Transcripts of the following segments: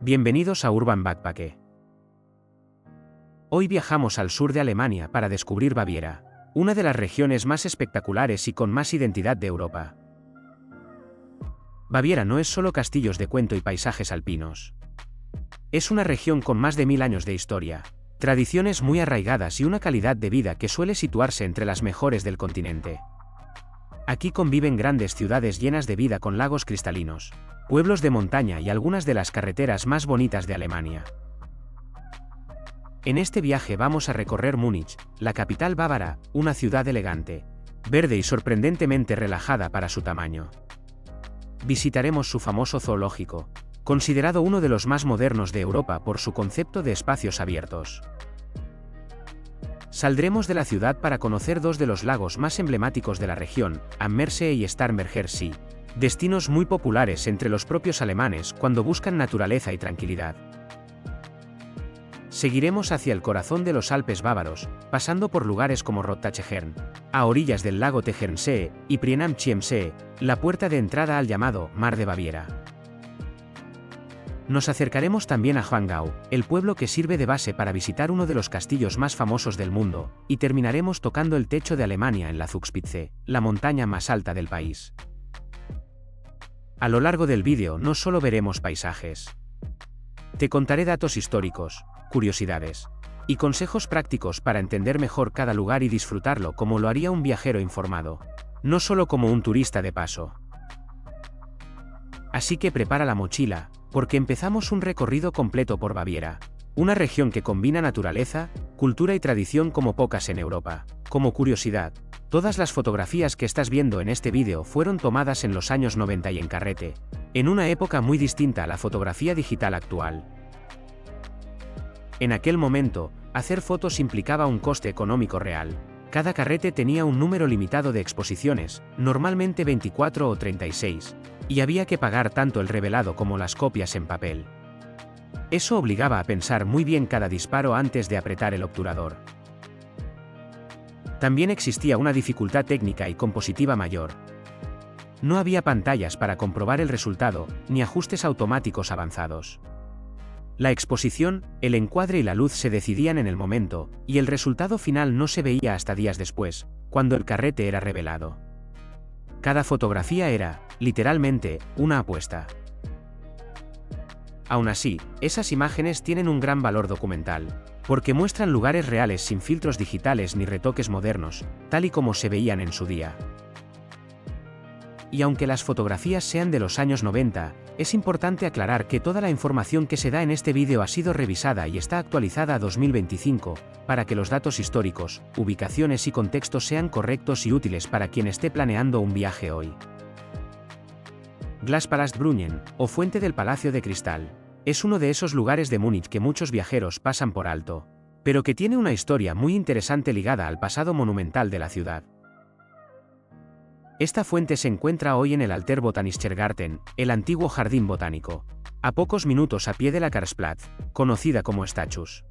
Bienvenidos a Urban Backpack. Hoy viajamos al sur de Alemania para descubrir Baviera, una de las regiones más espectaculares y con más identidad de Europa. Baviera no es solo castillos de cuento y paisajes alpinos. Es una región con más de 1000 años de historia, tradiciones muy arraigadas y una calidad de vida que suele situarse entre las mejores del continente. Aquí conviven grandes ciudades llenas de vida con lagos cristalinos, pueblos de montaña y algunas de las carreteras más bonitas de Alemania. En este viaje vamos a recorrer Múnich, la capital bávara, una ciudad elegante, verde y sorprendentemente relajada para su tamaño. Visitaremos su famoso zoológico, considerado uno de los más modernos de Europa por su concepto de espacios abiertos. Saldremos de la ciudad para conocer dos de los lagos más emblemáticos de la región, Ammersee y Starnberger See, destinos muy populares entre los propios alemanes cuando buscan naturaleza y tranquilidad. Seguiremos hacia el corazón de los Alpes bávaros, pasando por lugares como Rottachegern, a orillas del lago Tegernsee, y Prien am Chiemsee, la puerta de entrada al llamado Mar de Baviera. Nos acercaremos también a Schwangau, el pueblo que sirve de base para visitar uno de los castillos más famosos del mundo, y terminaremos tocando el techo de Alemania en la Zugspitze, la montaña más alta del país. A lo largo del vídeo no solo veremos paisajes. Te contaré datos históricos, curiosidades y consejos prácticos para entender mejor cada lugar y disfrutarlo como lo haría un viajero informado, no solo como un turista de paso. Así que prepara la mochila, porque empezamos un recorrido completo por Baviera, una región que combina naturaleza, cultura y tradición como pocas en Europa. Como curiosidad, todas las fotografías que estás viendo en este vídeo fueron tomadas en los años 90 y en carrete, en una época muy distinta a la fotografía digital actual. En aquel momento, hacer fotos implicaba un coste económico real. Cada carrete tenía un número limitado de exposiciones, normalmente 24 o 36, y había que pagar tanto el revelado como las copias en papel. Eso obligaba a pensar muy bien cada disparo antes de apretar el obturador. También existía una dificultad técnica y compositiva mayor. No había pantallas para comprobar el resultado, ni ajustes automáticos avanzados. La exposición, el encuadre y la luz se decidían en el momento, y el resultado final no se veía hasta días después, cuando el carrete era revelado. Cada fotografía era, literalmente, una apuesta. Aún así, esas imágenes tienen un gran valor documental, porque muestran lugares reales sin filtros digitales ni retoques modernos, tal y como se veían en su día. Y aunque las fotografías sean de los años 90, es importante aclarar que toda la información que se da en este vídeo ha sido revisada y está actualizada a 2025, para que los datos históricos, ubicaciones y contextos sean correctos y útiles para quien esté planeando un viaje hoy. Glaspalastbrunnen, o Fuente del Palacio de Cristal, es uno de esos lugares de Múnich que muchos viajeros pasan por alto, pero que tiene una historia muy interesante ligada al pasado monumental de la ciudad. Esta fuente se encuentra hoy en el Alter Botanischer Garten, el antiguo jardín botánico, a pocos minutos a pie de la Karlsplatz, conocida como Stachus.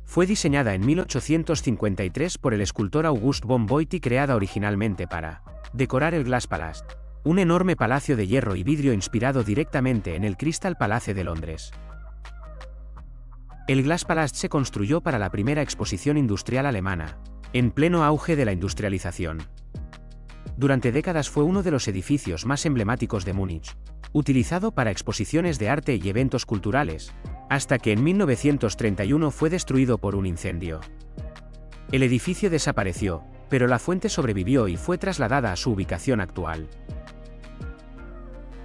Fue diseñada en 1853 por el escultor August von Voigt y creada originalmente para decorar el Glaspalast, un enorme palacio de hierro y vidrio inspirado directamente en el Crystal Palace de Londres. El Glaspalast se construyó para la primera exposición industrial alemana, en pleno auge de la industrialización. Durante décadas fue uno de los edificios más emblemáticos de Múnich, utilizado para exposiciones de arte y eventos culturales, hasta que en 1931 fue destruido por un incendio. El edificio desapareció, pero la fuente sobrevivió y fue trasladada a su ubicación actual.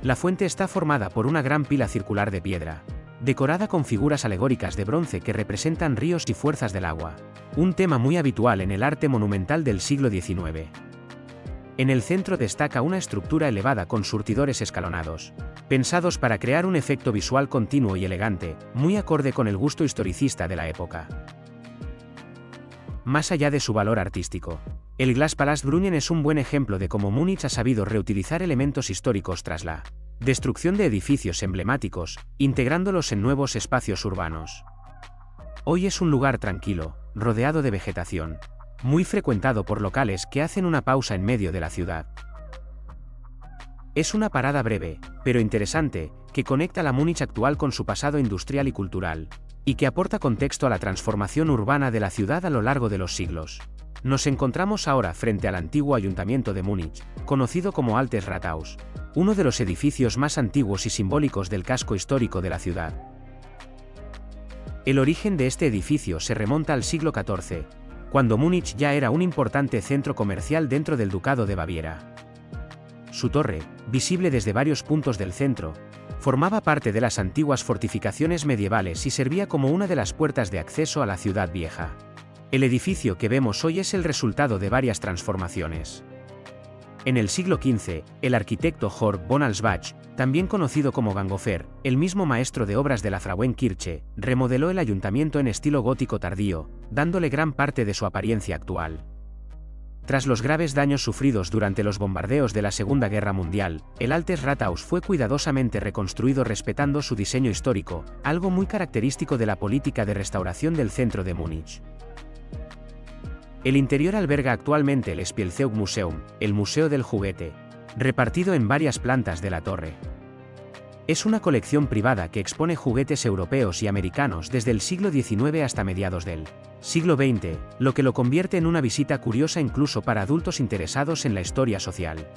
La fuente está formada por una gran pila circular de piedra, decorada con figuras alegóricas de bronce que representan ríos y fuerzas del agua, un tema muy habitual en el arte monumental del siglo XIX. En el centro destaca una estructura elevada con surtidores escalonados, pensados para crear un efecto visual continuo y elegante, muy acorde con el gusto historicista de la época. Más allá de su valor artístico, el Glaspalastbrunnen es un buen ejemplo de cómo Múnich ha sabido reutilizar elementos históricos tras la destrucción de edificios emblemáticos, integrándolos en nuevos espacios urbanos. Hoy es un lugar tranquilo, rodeado de vegetación, muy frecuentado por locales que hacen una pausa en medio de la ciudad. Es una parada breve, pero interesante, que conecta la Múnich actual con su pasado industrial y cultural, y que aporta contexto a la transformación urbana de la ciudad a lo largo de los siglos. Nos encontramos ahora frente al antiguo ayuntamiento de Múnich, conocido como Altes Rathaus, uno de los edificios más antiguos y simbólicos del casco histórico de la ciudad. El origen de este edificio se remonta al siglo XIV, cuando Múnich ya era un importante centro comercial dentro del Ducado de Baviera. Su torre, visible desde varios puntos del centro, formaba parte de las antiguas fortificaciones medievales y servía como una de las puertas de acceso a la ciudad vieja. El edificio que vemos hoy es el resultado de varias transformaciones. En el siglo XV, el arquitecto Georg von Alsbach, también conocido como Ganghofer, el mismo maestro de obras de la Frauenkirche, remodeló el ayuntamiento en estilo gótico tardío, dándole gran parte de su apariencia actual. Tras los graves daños sufridos durante los bombardeos de la Segunda Guerra Mundial, el Altes Rathaus fue cuidadosamente reconstruido respetando su diseño histórico, algo muy característico de la política de restauración del centro de Múnich. El interior alberga actualmente el Spielzeugmuseum, el Museo del Juguete, repartido en varias plantas de la torre. Es una colección privada que expone juguetes europeos y americanos desde el siglo XIX hasta mediados del siglo XX, lo que lo convierte en una visita curiosa incluso para adultos interesados en la historia social.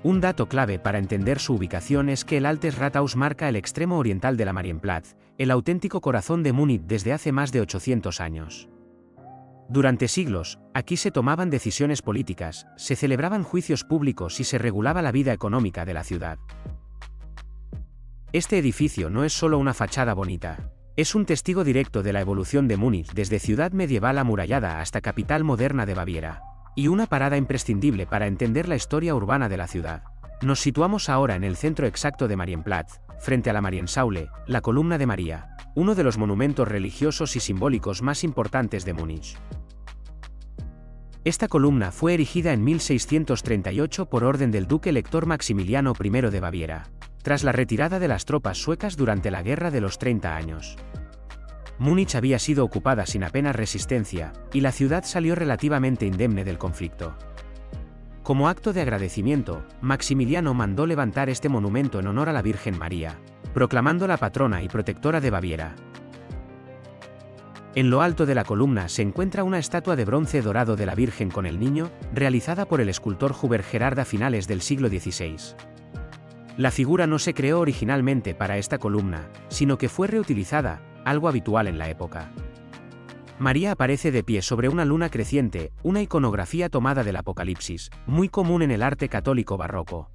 Un dato clave para entender su ubicación es que el Altes Rathaus marca el extremo oriental de la Marienplatz, el auténtico corazón de Múnich desde hace más de 800 años. Durante siglos, aquí se tomaban decisiones políticas, se celebraban juicios públicos y se regulaba la vida económica de la ciudad. Este edificio no es solo una fachada bonita, es un testigo directo de la evolución de Múnich desde ciudad medieval amurallada hasta capital moderna de Baviera, y una parada imprescindible para entender la historia urbana de la ciudad. Nos situamos ahora en el centro exacto de Marienplatz, frente a la Mariensäule, la columna de María, uno de los monumentos religiosos y simbólicos más importantes de Múnich. Esta columna fue erigida en 1638 por orden del duque elector Maximiliano I de Baviera, tras la retirada de las tropas suecas durante la Guerra de los 30 años. Múnich había sido ocupada sin apenas resistencia, y la ciudad salió relativamente indemne del conflicto. Como acto de agradecimiento, Maximiliano mandó levantar este monumento en honor a la Virgen María, proclamándola patrona y protectora de Baviera. En lo alto de la columna se encuentra una estatua de bronce dorado de la Virgen con el Niño, realizada por el escultor Hubert Gerhard a finales del siglo XVI. La figura no se creó originalmente para esta columna, sino que fue reutilizada, algo habitual en la época. María aparece de pie sobre una luna creciente, una iconografía tomada del Apocalipsis, muy común en el arte católico barroco.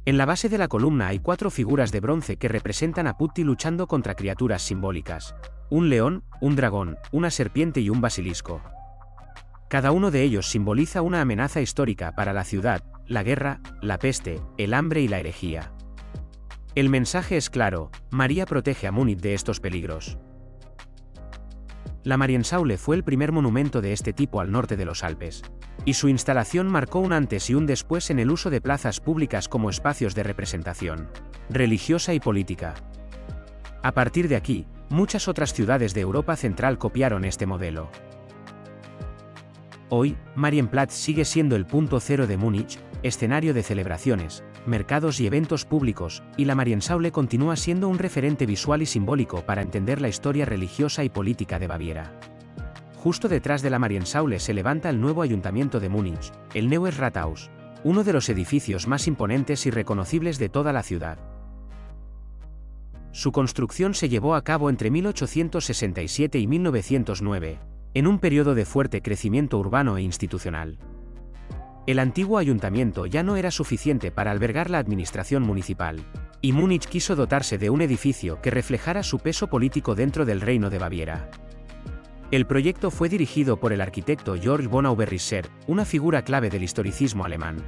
En la base de la columna hay 4 figuras de bronce que representan a Putti luchando contra criaturas simbólicas: un león, un dragón, una serpiente y un basilisco. Cada uno de ellos simboliza una amenaza histórica para la ciudad: la guerra, la peste, el hambre y la herejía. El mensaje es claro: María protege a Múnich de estos peligros. La Mariensäule fue el primer monumento de este tipo al norte de los Alpes, y su instalación marcó un antes y un después en el uso de plazas públicas como espacios de representación religiosa y política. A partir de aquí, muchas otras ciudades de Europa Central copiaron este modelo. Hoy, Marienplatz sigue siendo el punto cero de Múnich, escenario de celebraciones, mercados y eventos públicos, y la Mariensäule continúa siendo un referente visual y simbólico para entender la historia religiosa y política de Baviera. Justo detrás de la Mariensäule se levanta el nuevo ayuntamiento de Múnich, el Neues Rathaus, uno de los edificios más imponentes y reconocibles de toda la ciudad. Su construcción se llevó a cabo entre 1867 y 1909, en un periodo de fuerte crecimiento urbano e institucional. El antiguo ayuntamiento ya no era suficiente para albergar la administración municipal, y Múnich quiso dotarse de un edificio que reflejara su peso político dentro del Reino de Baviera. El proyecto fue dirigido por el arquitecto Georg von Auberrisser, una figura clave del historicismo alemán.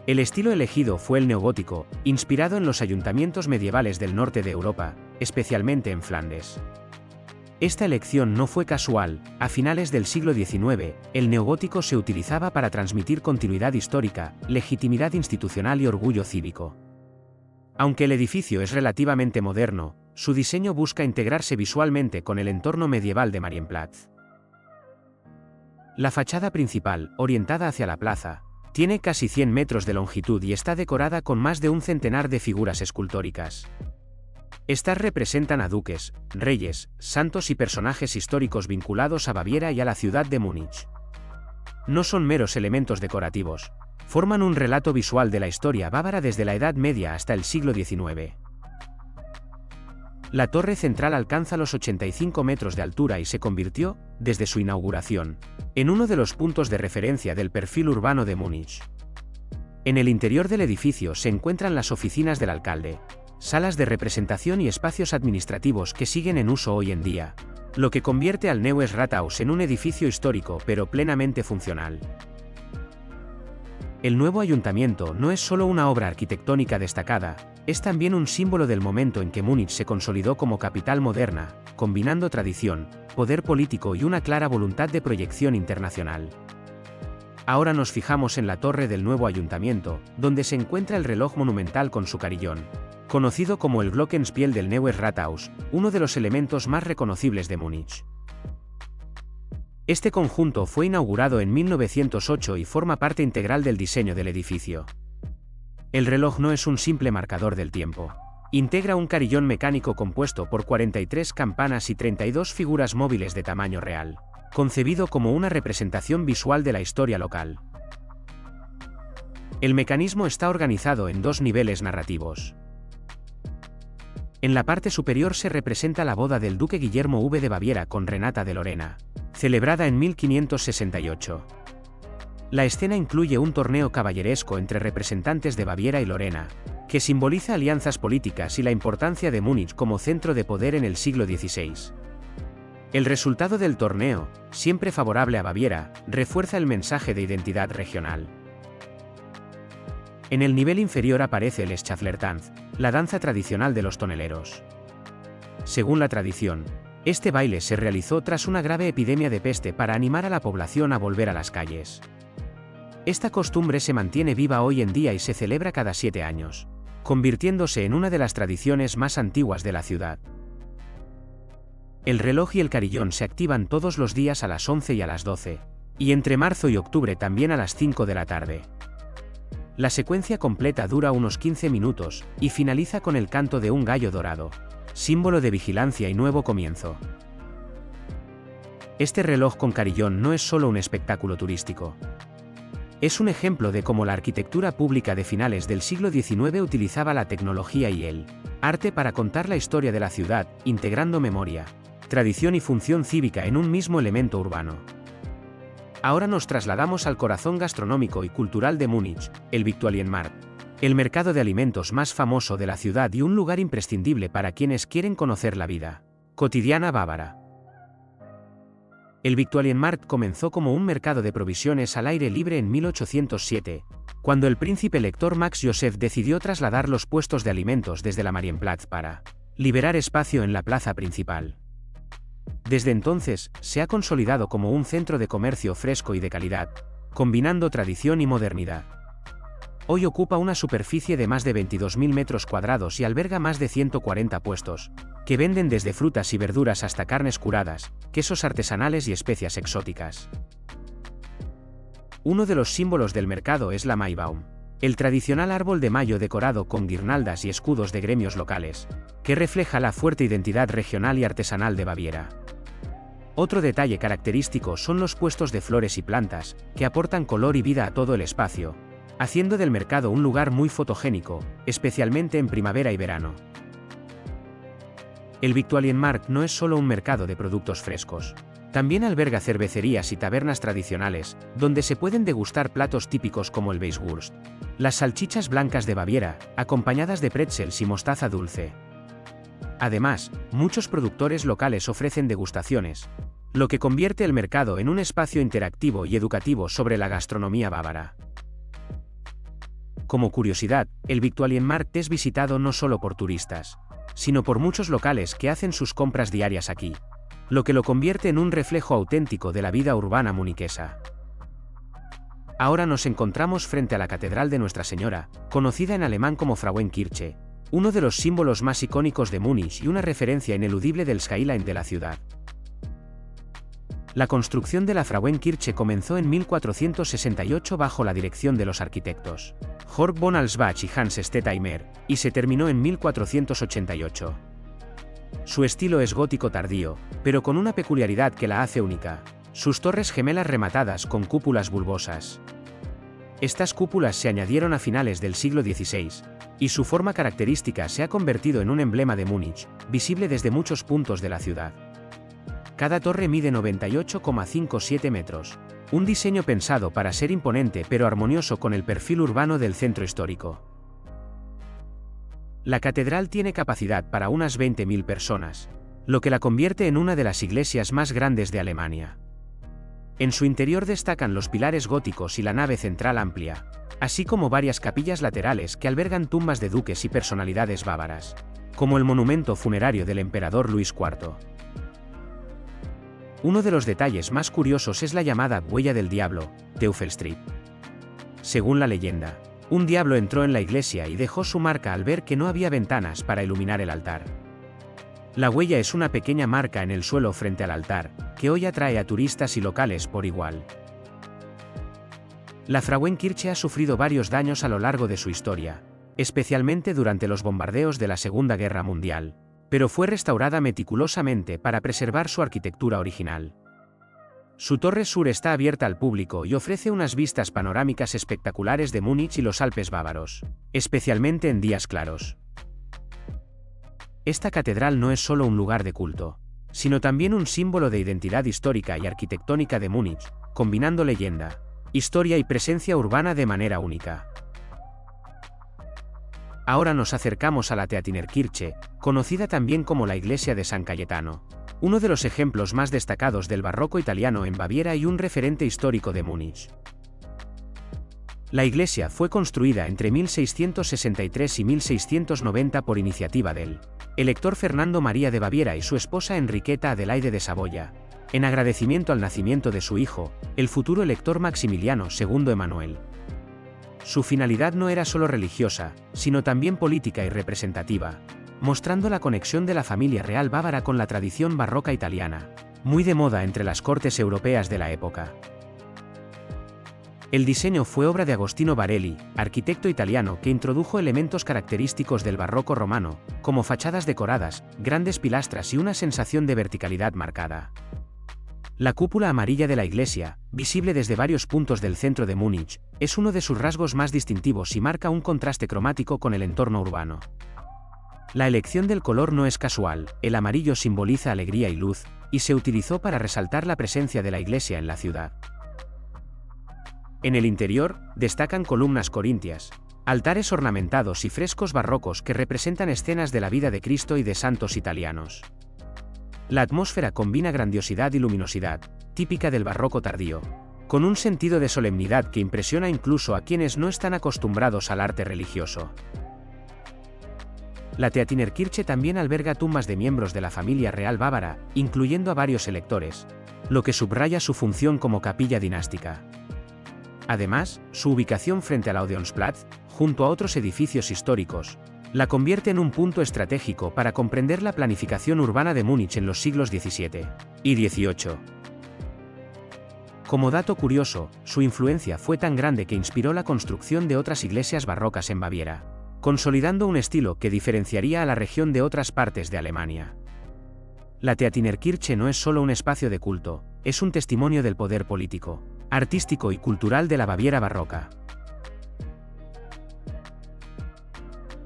El estilo elegido fue el neogótico, inspirado en los ayuntamientos medievales del norte de Europa, especialmente en Flandes. Esta elección no fue casual. A finales del siglo XIX, el neogótico se utilizaba para transmitir continuidad histórica, legitimidad institucional y orgullo cívico. Aunque el edificio es relativamente moderno, su diseño busca integrarse visualmente con el entorno medieval de Marienplatz. La fachada principal, orientada hacia la plaza, tiene casi 100 metros de longitud y está decorada con más de un centenar de figuras escultóricas. Estas representan a duques, reyes, santos y personajes históricos vinculados a Baviera y a la ciudad de Múnich. No son meros elementos decorativos, forman un relato visual de la historia bávara desde la Edad Media hasta el siglo XIX. La torre central alcanza los 85 metros de altura y se convirtió, desde su inauguración, en uno de los puntos de referencia del perfil urbano de Múnich. En el interior del edificio se encuentran las oficinas del alcalde, salas de representación y espacios administrativos que siguen en uso hoy en día, lo que convierte al Neues Rathaus en un edificio histórico pero plenamente funcional. El nuevo ayuntamiento no es solo una obra arquitectónica destacada, es también un símbolo del momento en que Múnich se consolidó como capital moderna, combinando tradición, poder político y una clara voluntad de proyección internacional. Ahora nos fijamos en la torre del nuevo ayuntamiento, donde se encuentra el reloj monumental con su carillón, conocido como el Glockenspiel del Neues Rathaus, uno de los elementos más reconocibles de Múnich. Este conjunto fue inaugurado en 1908 y forma parte integral del diseño del edificio. El reloj no es un simple marcador del tiempo. Integra un carillón mecánico compuesto por 43 campanas y 32 figuras móviles de tamaño real, concebido como una representación visual de la historia local. El mecanismo está organizado en dos niveles narrativos. En la parte superior se representa la boda del duque Guillermo V de Baviera con Renata de Lorena, celebrada en 1568. La escena incluye un torneo caballeresco entre representantes de Baviera y Lorena, que simboliza alianzas políticas y la importancia de Múnich como centro de poder en el siglo XVI. El resultado del torneo, siempre favorable a Baviera, refuerza el mensaje de identidad regional. En el nivel inferior aparece el Schäfflertanz, la danza tradicional de los toneleros. Según la tradición, este baile se realizó tras una grave epidemia de peste para animar a la población a volver a las calles. Esta costumbre se mantiene viva hoy en día y se celebra cada 7 años, convirtiéndose en una de las tradiciones más antiguas de la ciudad. El reloj y el carillón se activan todos los días a las 11 y a las 12, y entre marzo y octubre también a las 5 de la tarde. La secuencia completa dura unos 15 minutos, y finaliza con el canto de un gallo dorado, símbolo de vigilancia y nuevo comienzo. Este reloj con carillón no es solo un espectáculo turístico. Es un ejemplo de cómo la arquitectura pública de finales del siglo XIX utilizaba la tecnología y el arte para contar la historia de la ciudad, integrando memoria, tradición y función cívica en un mismo elemento urbano. Ahora nos trasladamos al corazón gastronómico y cultural de Múnich, el Viktualienmarkt, el mercado de alimentos más famoso de la ciudad y un lugar imprescindible para quienes quieren conocer la vida cotidiana bávara. El Viktualienmarkt comenzó como un mercado de provisiones al aire libre en 1807, cuando el príncipe elector Max Joseph decidió trasladar los puestos de alimentos desde la Marienplatz para liberar espacio en la plaza principal. Desde entonces, se ha consolidado como un centro de comercio fresco y de calidad, combinando tradición y modernidad. Hoy ocupa una superficie de más de 22.000 metros cuadrados y alberga más de 140 puestos, que venden desde frutas y verduras hasta carnes curadas, quesos artesanales y especias exóticas. Uno de los símbolos del mercado es la Maibaum, el tradicional árbol de mayo decorado con guirnaldas y escudos de gremios locales, que refleja la fuerte identidad regional y artesanal de Baviera. Otro detalle característico son los puestos de flores y plantas, que aportan color y vida a todo el espacio, haciendo del mercado un lugar muy fotogénico, especialmente en primavera y verano. El Viktualienmarkt no es solo un mercado de productos frescos. También alberga cervecerías y tabernas tradicionales, donde se pueden degustar platos típicos como el Weisswurst, las salchichas blancas de Baviera, acompañadas de pretzels y mostaza dulce. Además, muchos productores locales ofrecen degustaciones, lo que convierte el mercado en un espacio interactivo y educativo sobre la gastronomía bávara. Como curiosidad, el Viktualienmarkt es visitado no solo por turistas, sino por muchos locales que hacen sus compras diarias aquí, lo que lo convierte en un reflejo auténtico de la vida urbana muniquesa. Ahora nos encontramos frente a la Catedral de Nuestra Señora, conocida en alemán como Frauenkirche, uno de los símbolos más icónicos de Múnich y una referencia ineludible del skyline de la ciudad. La construcción de la Frauenkirche comenzó en 1468 bajo la dirección de los arquitectos Jörg von Alsbach y Hans Stettheimer, y se terminó en 1488. Su estilo es gótico tardío, pero con una peculiaridad que la hace única: sus torres gemelas rematadas con cúpulas bulbosas. Estas cúpulas se añadieron a finales del siglo XVI, y su forma característica se ha convertido en un emblema de Múnich, visible desde muchos puntos de la ciudad. Cada torre mide 98,57 metros, un diseño pensado para ser imponente pero armonioso con el perfil urbano del centro histórico. La catedral tiene capacidad para unas 20.000 personas, lo que la convierte en una de las iglesias más grandes de Alemania. En su interior destacan los pilares góticos y la nave central amplia, así como varias capillas laterales que albergan tumbas de duques y personalidades bávaras, como el monumento funerario del emperador Luis IV. Uno de los detalles más curiosos es la llamada huella del diablo, Teufelsstrip. Según la leyenda, un diablo entró en la iglesia y dejó su marca al ver que no había ventanas para iluminar el altar. La huella es una pequeña marca en el suelo frente al altar, que hoy atrae a turistas y locales por igual. La Frauenkirche ha sufrido varios daños a lo largo de su historia, especialmente durante los bombardeos de la Segunda Guerra Mundial, pero fue restaurada meticulosamente para preservar su arquitectura original. Su torre sur está abierta al público y ofrece unas vistas panorámicas espectaculares de Múnich y los Alpes bávaros, especialmente en días claros. Esta catedral no es solo un lugar de culto, sino también un símbolo de identidad histórica y arquitectónica de Múnich, combinando leyenda, historia y presencia urbana de manera única. Ahora nos acercamos a la Theatinerkirche, conocida también como la iglesia de San Cayetano, uno de los ejemplos más destacados del barroco italiano en Baviera y un referente histórico de Múnich. La iglesia fue construida entre 1663 y 1690 por iniciativa del elector Fernando María de Baviera y su esposa Enriqueta Adelaide de Saboya, en agradecimiento al nacimiento de su hijo, el futuro elector Maximiliano II Emanuel. Su finalidad no era solo religiosa, sino también política y representativa, mostrando la conexión de la familia real bávara con la tradición barroca italiana, muy de moda entre las cortes europeas de la época. El diseño fue obra de Agostino Barelli, arquitecto italiano que introdujo elementos característicos del barroco romano, como fachadas decoradas, grandes pilastras y una sensación de verticalidad marcada. La cúpula amarilla de la iglesia, visible desde varios puntos del centro de Múnich, es uno de sus rasgos más distintivos y marca un contraste cromático con el entorno urbano. La elección del color no es casual, el amarillo simboliza alegría y luz, y se utilizó para resaltar la presencia de la iglesia en la ciudad. En el interior, destacan columnas corintias, altares ornamentados y frescos barrocos que representan escenas de la vida de Cristo y de santos italianos. La atmósfera combina grandiosidad y luminosidad, típica del barroco tardío, con un sentido de solemnidad que impresiona incluso a quienes no están acostumbrados al arte religioso. La Theatinerkirche también alberga tumbas de miembros de la familia real bávara, incluyendo a varios electores, lo que subraya su función como capilla dinástica. Además, su ubicación frente al Odeonsplatz, junto a otros edificios históricos, la convierte en un punto estratégico para comprender la planificación urbana de Múnich en los siglos XVII y XVIII. Como dato curioso, su influencia fue tan grande que inspiró la construcción de otras iglesias barrocas en Baviera, consolidando un estilo que diferenciaría a la región de otras partes de Alemania. La Theatinerkirche no es solo un espacio de culto, es un testimonio del poder político, artístico y cultural de la Baviera barroca.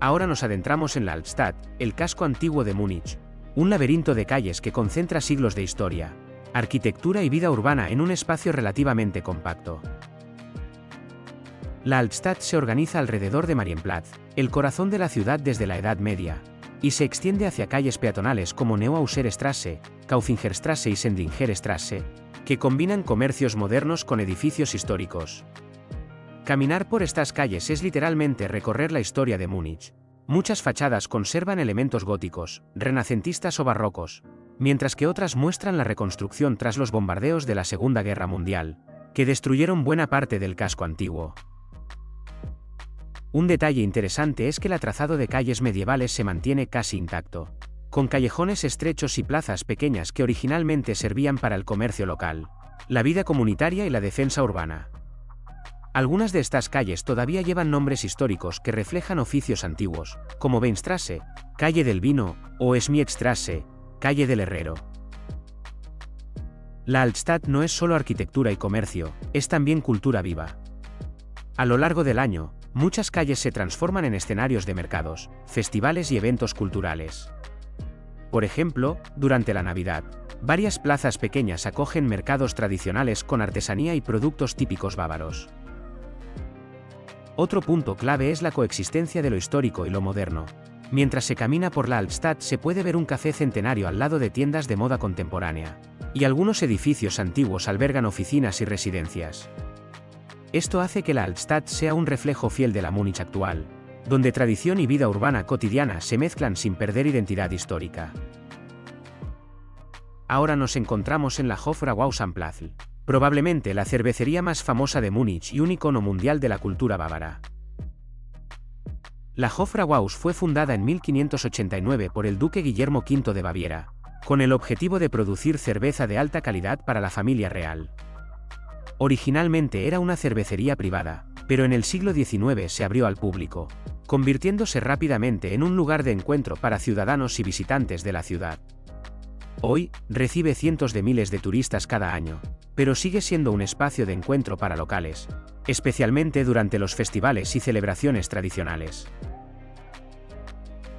Ahora nos adentramos en la Altstadt, el casco antiguo de Múnich, un laberinto de calles que concentra siglos de historia, arquitectura y vida urbana en un espacio relativamente compacto. La Altstadt se organiza alrededor de Marienplatz, el corazón de la ciudad desde la Edad Media, y se extiende hacia calles peatonales como Neuauser Straße, Kaufingerstraße y Sendlinger-Straße, que combinan comercios modernos con edificios históricos. Caminar por estas calles es literalmente recorrer la historia de Múnich. Muchas fachadas conservan elementos góticos, renacentistas o barrocos, mientras que otras muestran la reconstrucción tras los bombardeos de la Segunda Guerra Mundial, que destruyeron buena parte del casco antiguo. Un detalle interesante es que el trazado de calles medievales se mantiene casi intacto. con callejones estrechos y plazas pequeñas que originalmente servían para el comercio local, la vida comunitaria y la defensa urbana. Algunas de estas calles todavía llevan nombres históricos que reflejan oficios antiguos, como Weinstraße, calle del vino, o Schmiedstraße, calle del herrero. La Altstadt no es solo arquitectura y comercio, es también cultura viva. A lo largo del año, muchas calles se transforman en escenarios de mercados, festivales y eventos culturales. Por ejemplo, durante la Navidad, varias plazas pequeñas acogen mercados tradicionales con artesanía y productos típicos bávaros. Otro punto clave es la coexistencia de lo histórico y lo moderno. Mientras se camina por la Altstadt se puede ver un café centenario al lado de tiendas de moda contemporánea, y algunos edificios antiguos albergan oficinas y residencias. Esto hace que la Altstadt sea un reflejo fiel de la Múnich actual, donde tradición y vida urbana cotidiana se mezclan sin perder identidad histórica. Ahora nos encontramos en la Hofbrauhausplatz, probablemente la cervecería más famosa de Múnich y un icono mundial de la cultura bávara. La Hofbrauhaus fue fundada en 1589 por el duque Guillermo V de Baviera, con el objetivo de producir cerveza de alta calidad para la familia real. Originalmente era una cervecería privada, pero en el siglo XIX se abrió al público, convirtiéndose rápidamente en un lugar de encuentro para ciudadanos y visitantes de la ciudad. Hoy, recibe cientos de miles de turistas cada año, pero sigue siendo un espacio de encuentro para locales, especialmente durante los festivales y celebraciones tradicionales.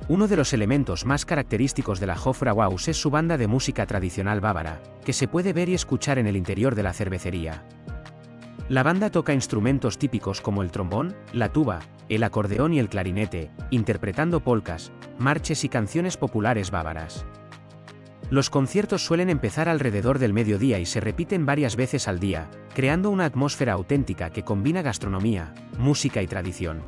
Uno de los elementos más característicos de la Hofbrauhaus es su banda de música tradicional bávara, que se puede ver y escuchar en el interior de la cervecería. La banda toca instrumentos típicos como el trombón, la tuba, el acordeón y el clarinete, interpretando polcas, marches y canciones populares bávaras. Los conciertos suelen empezar alrededor del mediodía y se repiten varias veces al día, creando una atmósfera auténtica que combina gastronomía, música y tradición.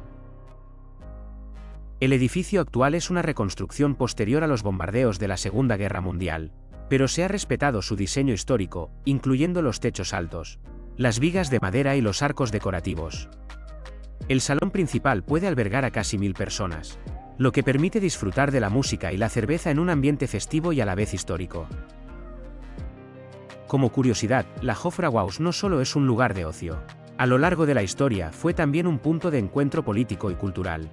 El edificio actual es una reconstrucción posterior a los bombardeos de la Segunda Guerra Mundial, pero se ha respetado su diseño histórico, incluyendo los techos altos, las vigas de madera y los arcos decorativos. El salón principal puede albergar a casi 1000 personas, lo que permite disfrutar de la música y la cerveza en un ambiente festivo y a la vez histórico. Como curiosidad, la Hofbrauhaus no solo es un lugar de ocio. A lo largo de la historia fue también un punto de encuentro político y cultural.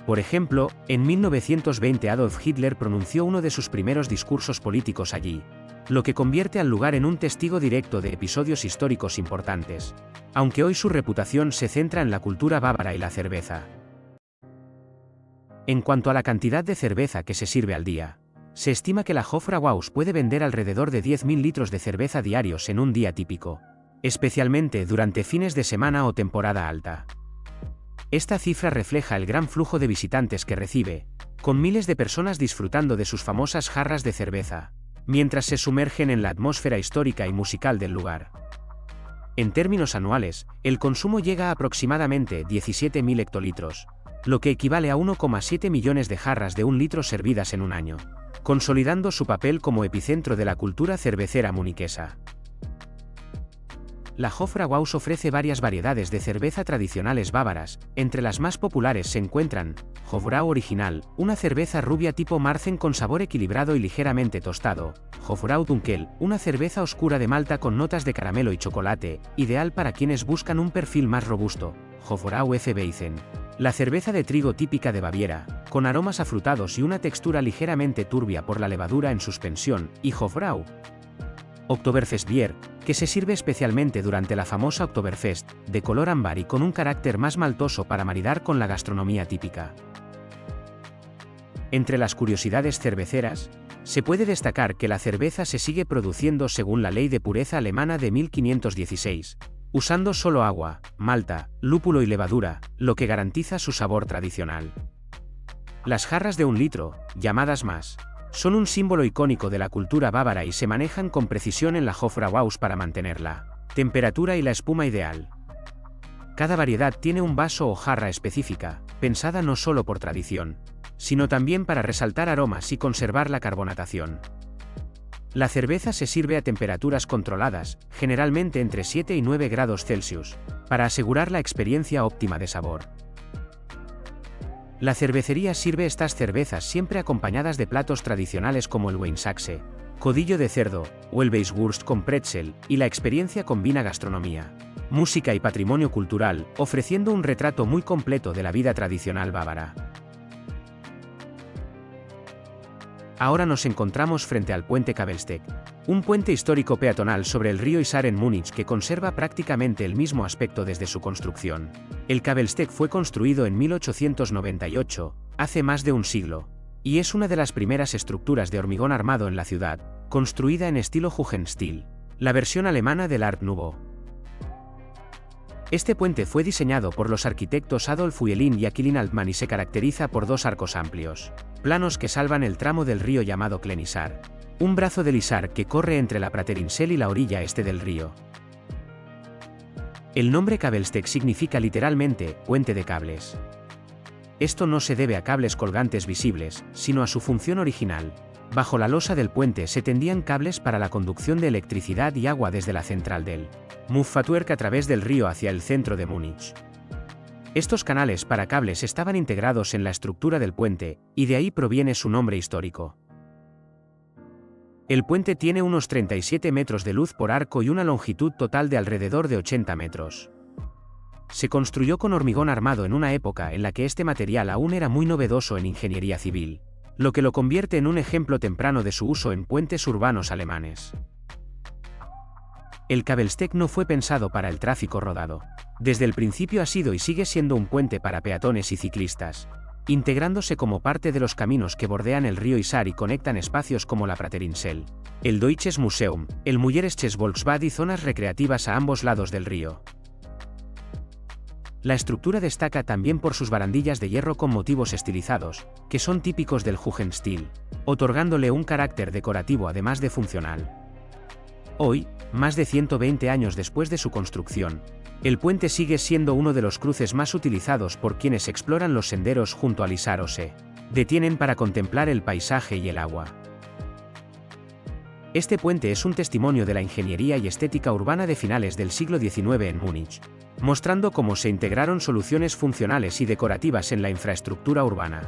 Por ejemplo, en 1920 Adolf Hitler pronunció uno de sus primeros discursos políticos allí, lo que convierte al lugar en un testigo directo de episodios históricos importantes, aunque hoy su reputación se centra en la cultura bávara y la cerveza. En cuanto a la cantidad de cerveza que se sirve al día, se estima que la Hofbrauhaus puede vender alrededor de 10.000 litros de cerveza diarios en un día típico, especialmente durante fines de semana o temporada alta. Esta cifra refleja el gran flujo de visitantes que recibe, con miles de personas disfrutando de sus famosas jarras de cerveza, mientras se sumergen en la atmósfera histórica y musical del lugar. En términos anuales, el consumo llega a aproximadamente 17.000 hectolitros, lo que equivale a 1,7 millones de jarras de 1 litro servidas en un año, consolidando su papel como epicentro de la cultura cervecera muniquesa. La Hofbrauhaus ofrece varias variedades de cerveza tradicionales bávaras, entre las más populares se encuentran Hofbrau Original, una cerveza rubia tipo Marzen con sabor equilibrado y ligeramente tostado, Hofbrau Dunkel, una cerveza oscura de malta con notas de caramelo y chocolate, ideal para quienes buscan un perfil más robusto, Hofbrau Hefeweizen, la cerveza de trigo típica de Baviera, con aromas afrutados y una textura ligeramente turbia por la levadura en suspensión, y Hofbrau Oktoberfestbier, que se sirve especialmente durante la famosa Oktoberfest, de color ámbar y con un carácter más maltoso para maridar con la gastronomía típica. Entre las curiosidades cerveceras, se puede destacar que la cerveza se sigue produciendo según la ley de pureza alemana de 1516, usando solo agua, malta, lúpulo y levadura, lo que garantiza su sabor tradicional. Las jarras de 1 litro, llamadas más, son un símbolo icónico de la cultura bávara y se manejan con precisión en la Hofbrauhaus para mantener la temperatura y la espuma ideal. Cada variedad tiene un vaso o jarra específica, pensada no solo por tradición, sino también para resaltar aromas y conservar la carbonatación. La cerveza se sirve a temperaturas controladas, generalmente entre 7 y 9 grados Celsius, para asegurar la experiencia óptima de sabor. La cervecería sirve estas cervezas siempre acompañadas de platos tradicionales como el Weinsachse, codillo de cerdo, o el Weisswurst con pretzel, y la experiencia combina gastronomía, música y patrimonio cultural, ofreciendo un retrato muy completo de la vida tradicional bávara. Ahora nos encontramos frente al puente Kabelsteg, un puente histórico peatonal sobre el río Isar en Múnich que conserva prácticamente el mismo aspecto desde su construcción. El Kabelsteg fue construido en 1898, hace más de un siglo, y es una de las primeras estructuras de hormigón armado en la ciudad, construida en estilo Jugendstil, la versión alemana del Art Nouveau. Este puente fue diseñado por los arquitectos Adolf Uelin y Aquilin Altmann y se caracteriza por dos arcos amplios, planos que salvan el tramo del río llamado Klenisar, un brazo del Isar que corre entre la Praterinsel y la orilla este del río. El nombre Kabelsteg significa literalmente puente de cables. Esto no se debe a cables colgantes visibles, sino a su función original. Bajo la losa del puente se tendían cables para la conducción de electricidad y agua desde la central del Muffatwerk a través del río hacia el centro de Múnich. Estos canales para cables estaban integrados en la estructura del puente, y de ahí proviene su nombre histórico. El puente tiene unos 37 metros de luz por arco y una longitud total de alrededor de 80 metros. Se construyó con hormigón armado en una época en la que este material aún era muy novedoso en ingeniería civil, lo que lo convierte en un ejemplo temprano de su uso en puentes urbanos alemanes. El Kabelsteg no fue pensado para el tráfico rodado. Desde el principio ha sido y sigue siendo un puente para peatones y ciclistas, integrándose como parte de los caminos que bordean el río Isar y conectan espacios como la Praterinsel, el Deutsches Museum, el Müllerisches Volksbad y zonas recreativas a ambos lados del río. La estructura destaca también por sus barandillas de hierro con motivos estilizados, que son típicos del Jugendstil, otorgándole un carácter decorativo además de funcional. Hoy, más de 120 años después de su construcción, el puente sigue siendo uno de los cruces más utilizados por quienes exploran los senderos junto al Isar o se detienen para contemplar el paisaje y el agua. Este puente es un testimonio de la ingeniería y estética urbana de finales del siglo XIX en Múnich, mostrando cómo se integraron soluciones funcionales y decorativas en la infraestructura urbana.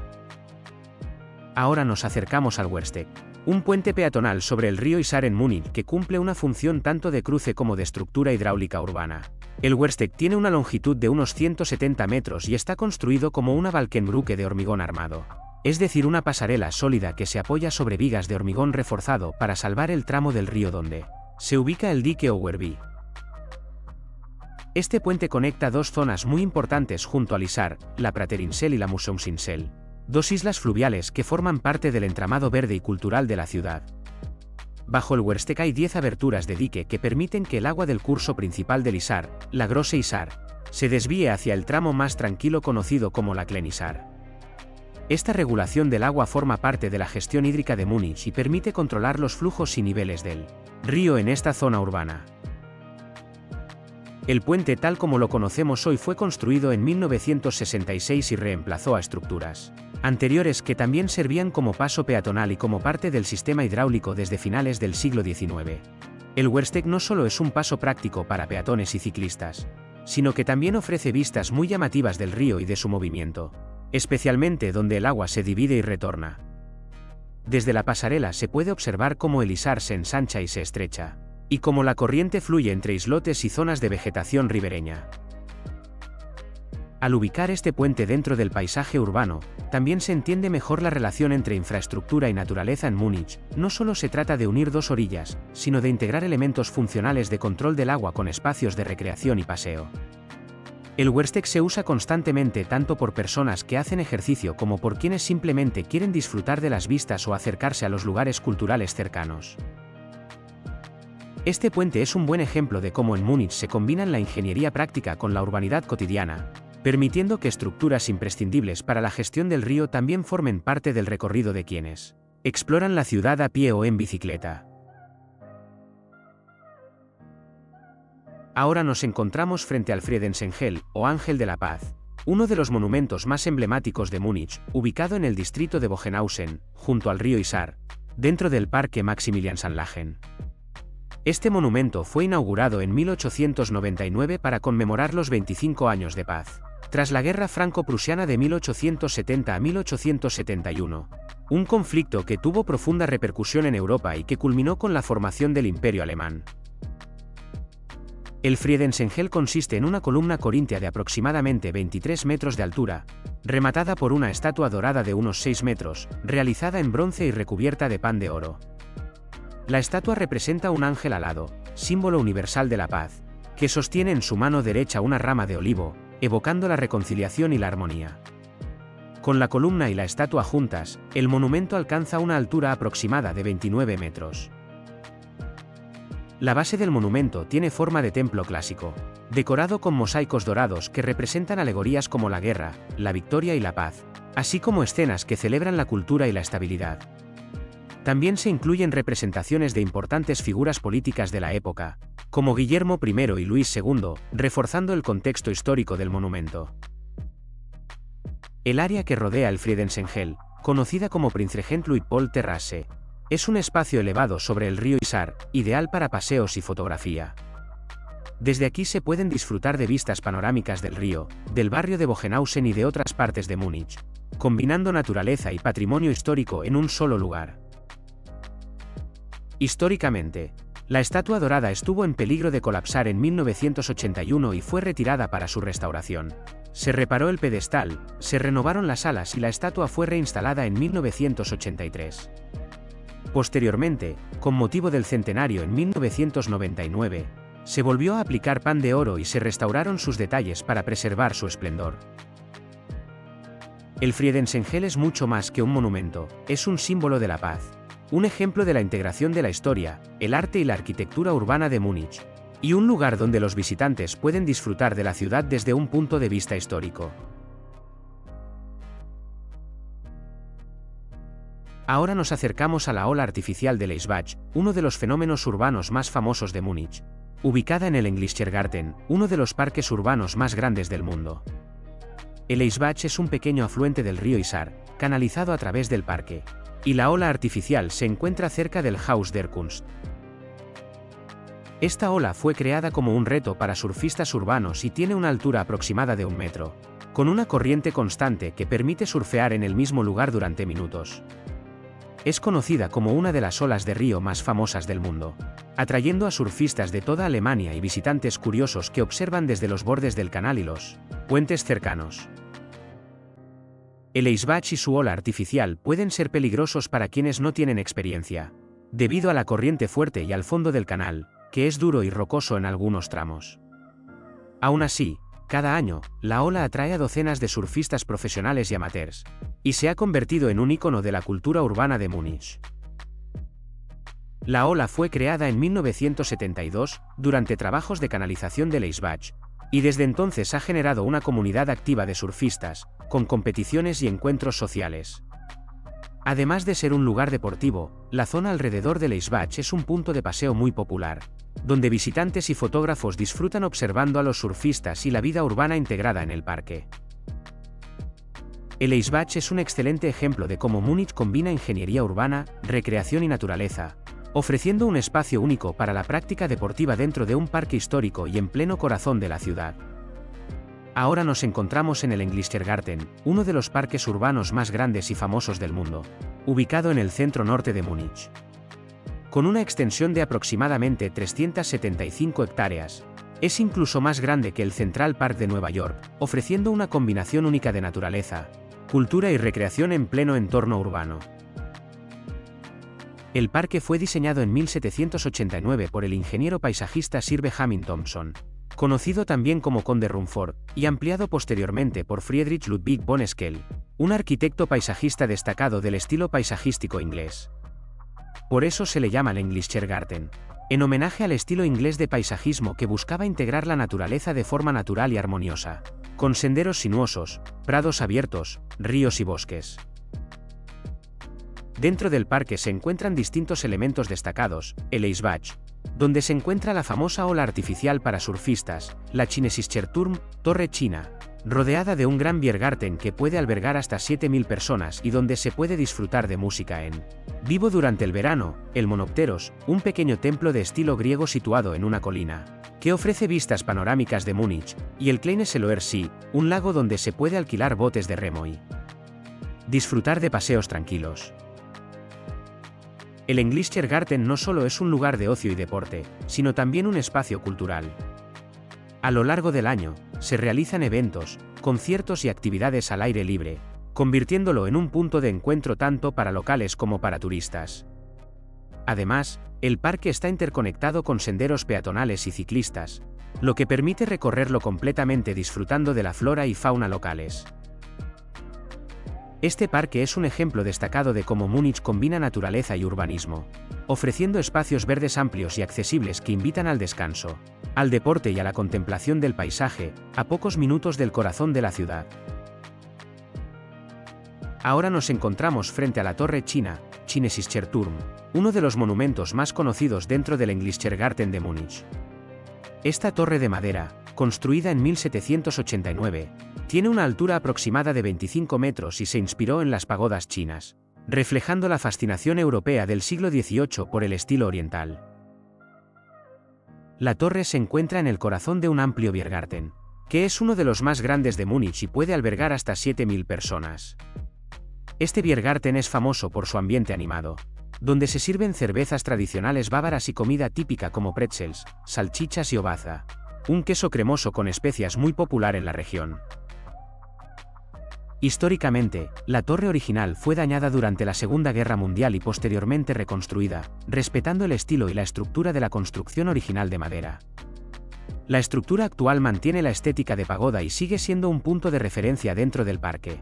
Ahora nos acercamos al Wehrsteg, un puente peatonal sobre el río Isar en Múnich que cumple una función tanto de cruce como de estructura hidráulica urbana. El Wehrsteg tiene una longitud de unos 170 metros y está construido como una Balkenbrücke de hormigón armado, es decir, una pasarela sólida que se apoya sobre vigas de hormigón reforzado para salvar el tramo del río donde se ubica el dique Overby. Este puente conecta dos zonas muy importantes junto al Isar, la Praterinsel y la Museumsinsel, dos islas fluviales que forman parte del entramado verde y cultural de la ciudad. Bajo el Wehrsteg hay 10 aberturas de dique que permiten que el agua del curso principal del Isar, la Große Isar, se desvíe hacia el tramo más tranquilo conocido como la Klenisar. Esta regulación del agua forma parte de la gestión hídrica de Múnich y permite controlar los flujos y niveles del río en esta zona urbana. El puente tal como lo conocemos hoy fue construido en 1966 y reemplazó a estructuras anteriores que también servían como paso peatonal y como parte del sistema hidráulico desde finales del siglo XIX. El Wehrsteg no solo es un paso práctico para peatones y ciclistas, sino que también ofrece vistas muy llamativas del río y de su movimiento, especialmente donde el agua se divide y retorna. Desde la pasarela se puede observar cómo el Isar se ensancha y se estrecha, y cómo la corriente fluye entre islotes y zonas de vegetación ribereña. Al ubicar este puente dentro del paisaje urbano, también se entiende mejor la relación entre infraestructura y naturaleza en Múnich. No solo se trata de unir dos orillas, sino de integrar elementos funcionales de control del agua con espacios de recreación y paseo. El Wehrsteg se usa constantemente tanto por personas que hacen ejercicio como por quienes simplemente quieren disfrutar de las vistas o acercarse a los lugares culturales cercanos. Este puente es un buen ejemplo de cómo en Múnich se combinan la ingeniería práctica con la urbanidad cotidiana, permitiendo que estructuras imprescindibles para la gestión del río también formen parte del recorrido de quienes exploran la ciudad a pie o en bicicleta. Ahora nos encontramos frente al Friedensengel, o Ángel de la Paz, uno de los monumentos más emblemáticos de Múnich, ubicado en el distrito de Bogenhausen, junto al río Isar, dentro del Parque Maximiliansanlagen. Este monumento fue inaugurado en 1899 para conmemorar los 25 años de paz Tras la Guerra Franco-Prusiana de 1870 a 1871, un conflicto que tuvo profunda repercusión en Europa y que culminó con la formación del Imperio Alemán. El Friedensengel consiste en una columna corintia de aproximadamente 23 metros de altura, rematada por una estatua dorada de unos 6 metros, realizada en bronce y recubierta de pan de oro. La estatua representa un ángel alado, símbolo universal de la paz, que sostiene en su mano derecha una rama de olivo, evocando la reconciliación y la armonía. Con la columna y la estatua juntas, el monumento alcanza una altura aproximada de 29 metros. La base del monumento tiene forma de templo clásico, decorado con mosaicos dorados que representan alegorías como la guerra, la victoria y la paz, así como escenas que celebran la cultura y la estabilidad. También se incluyen representaciones de importantes figuras políticas de la época, como Guillermo I y Luis II, reforzando el contexto histórico del monumento. El área que rodea el Friedensengel, conocida como Prinzregent Luitpold-Terrasse, es un espacio elevado sobre el río Isar, ideal para paseos y fotografía. Desde aquí se pueden disfrutar de vistas panorámicas del río, del barrio de Bogenhausen y de otras partes de Múnich, combinando naturaleza y patrimonio histórico en un solo lugar. Históricamente, la estatua dorada estuvo en peligro de colapsar en 1981 y fue retirada para su restauración. Se reparó el pedestal, se renovaron las alas y la estatua fue reinstalada en 1983. Posteriormente, con motivo del centenario en 1999, se volvió a aplicar pan de oro y se restauraron sus detalles para preservar su esplendor. El Friedensengel es mucho más que un monumento, es un símbolo de la paz, un ejemplo de la integración de la historia, el arte y la arquitectura urbana de Múnich, y un lugar donde los visitantes pueden disfrutar de la ciudad desde un punto de vista histórico. Ahora nos acercamos a la ola artificial de Eisbach, uno de los fenómenos urbanos más famosos de Múnich, ubicada en el Englischergarten, uno de los parques urbanos más grandes del mundo. El Eisbach es un pequeño afluente del río Isar, canalizado a través del parque, y la ola artificial se encuentra cerca del Haus der Kunst. Esta ola fue creada como un reto para surfistas urbanos y tiene una altura aproximada de 1 metro, con una corriente constante que permite surfear en el mismo lugar durante minutos. Es conocida como una de las olas de río más famosas del mundo, atrayendo a surfistas de toda Alemania y visitantes curiosos que observan desde los bordes del canal y los puentes cercanos. El Eisbach y su ola artificial pueden ser peligrosos para quienes no tienen experiencia, debido a la corriente fuerte y al fondo del canal, que es duro y rocoso en algunos tramos. Aún así, cada año, la ola atrae a docenas de surfistas profesionales y amateurs, y se ha convertido en un ícono de la cultura urbana de Múnich. La ola fue creada en 1972, durante trabajos de canalización del Eisbach, y desde entonces ha generado una comunidad activa de surfistas, con competiciones y encuentros sociales. Además de ser un lugar deportivo, la zona alrededor del Eisbach es un punto de paseo muy popular, donde visitantes y fotógrafos disfrutan observando a los surfistas y la vida urbana integrada en el parque. El Eisbach es un excelente ejemplo de cómo Múnich combina ingeniería urbana, recreación y naturaleza, ofreciendo un espacio único para la práctica deportiva dentro de un parque histórico y en pleno corazón de la ciudad. Ahora nos encontramos en el Englischergarten, uno de los parques urbanos más grandes y famosos del mundo, ubicado en el centro norte de Múnich. Con una extensión de aproximadamente 375 hectáreas, es incluso más grande que el Central Park de Nueva York, ofreciendo una combinación única de naturaleza, cultura y recreación en pleno entorno urbano. El parque fue diseñado en 1789 por el ingeniero paisajista Sir Benjamin Thompson, conocido también como Conde Rumford, y ampliado posteriormente por Friedrich Ludwig von Esquel, un arquitecto paisajista destacado del estilo paisajístico inglés. Por eso se le llama el Englischergarten, en homenaje al estilo inglés de paisajismo que buscaba integrar la naturaleza de forma natural y armoniosa, con senderos sinuosos, prados abiertos, ríos y bosques. Dentro del parque se encuentran distintos elementos destacados: el Eisbach, donde se encuentra la famosa ola artificial para surfistas, la Chinesischer Turm, Torre China, rodeada de un gran Biergarten que puede albergar hasta 7.000 personas y donde se puede disfrutar de música en vivo durante el verano. El Monopteros, un pequeño templo de estilo griego situado en una colina, que ofrece vistas panorámicas de Múnich, y el Kleine See, un lago donde se puede alquilar botes de remo y disfrutar de paseos tranquilos. El Englischer Garten no solo es un lugar de ocio y deporte, sino también un espacio cultural. A lo largo del año, se realizan eventos, conciertos y actividades al aire libre, convirtiéndolo en un punto de encuentro tanto para locales como para turistas. Además, el parque está interconectado con senderos peatonales y ciclistas, lo que permite recorrerlo completamente disfrutando de la flora y fauna locales. Este parque es un ejemplo destacado de cómo Múnich combina naturaleza y urbanismo, ofreciendo espacios verdes amplios y accesibles que invitan al descanso, al deporte y a la contemplación del paisaje, a pocos minutos del corazón de la ciudad. Ahora nos encontramos frente a la Torre China, Chinesischer Turm, uno de los monumentos más conocidos dentro del Englischer Garten de Múnich. Esta torre de madera, construida en 1789, tiene una altura aproximada de 25 metros y se inspiró en las pagodas chinas, reflejando la fascinación europea del siglo XVIII por el estilo oriental. La torre se encuentra en el corazón de un amplio Biergarten, que es uno de los más grandes de Múnich y puede albergar hasta 7.000 personas. Este Biergarten es famoso por su ambiente animado, donde se sirven cervezas tradicionales bávaras y comida típica como pretzels, salchichas y obaza, un queso cremoso con especias muy popular en la región. Históricamente, la torre original fue dañada durante la Segunda Guerra Mundial y posteriormente reconstruida, respetando el estilo y la estructura de la construcción original de madera. La estructura actual mantiene la estética de pagoda y sigue siendo un punto de referencia dentro del parque.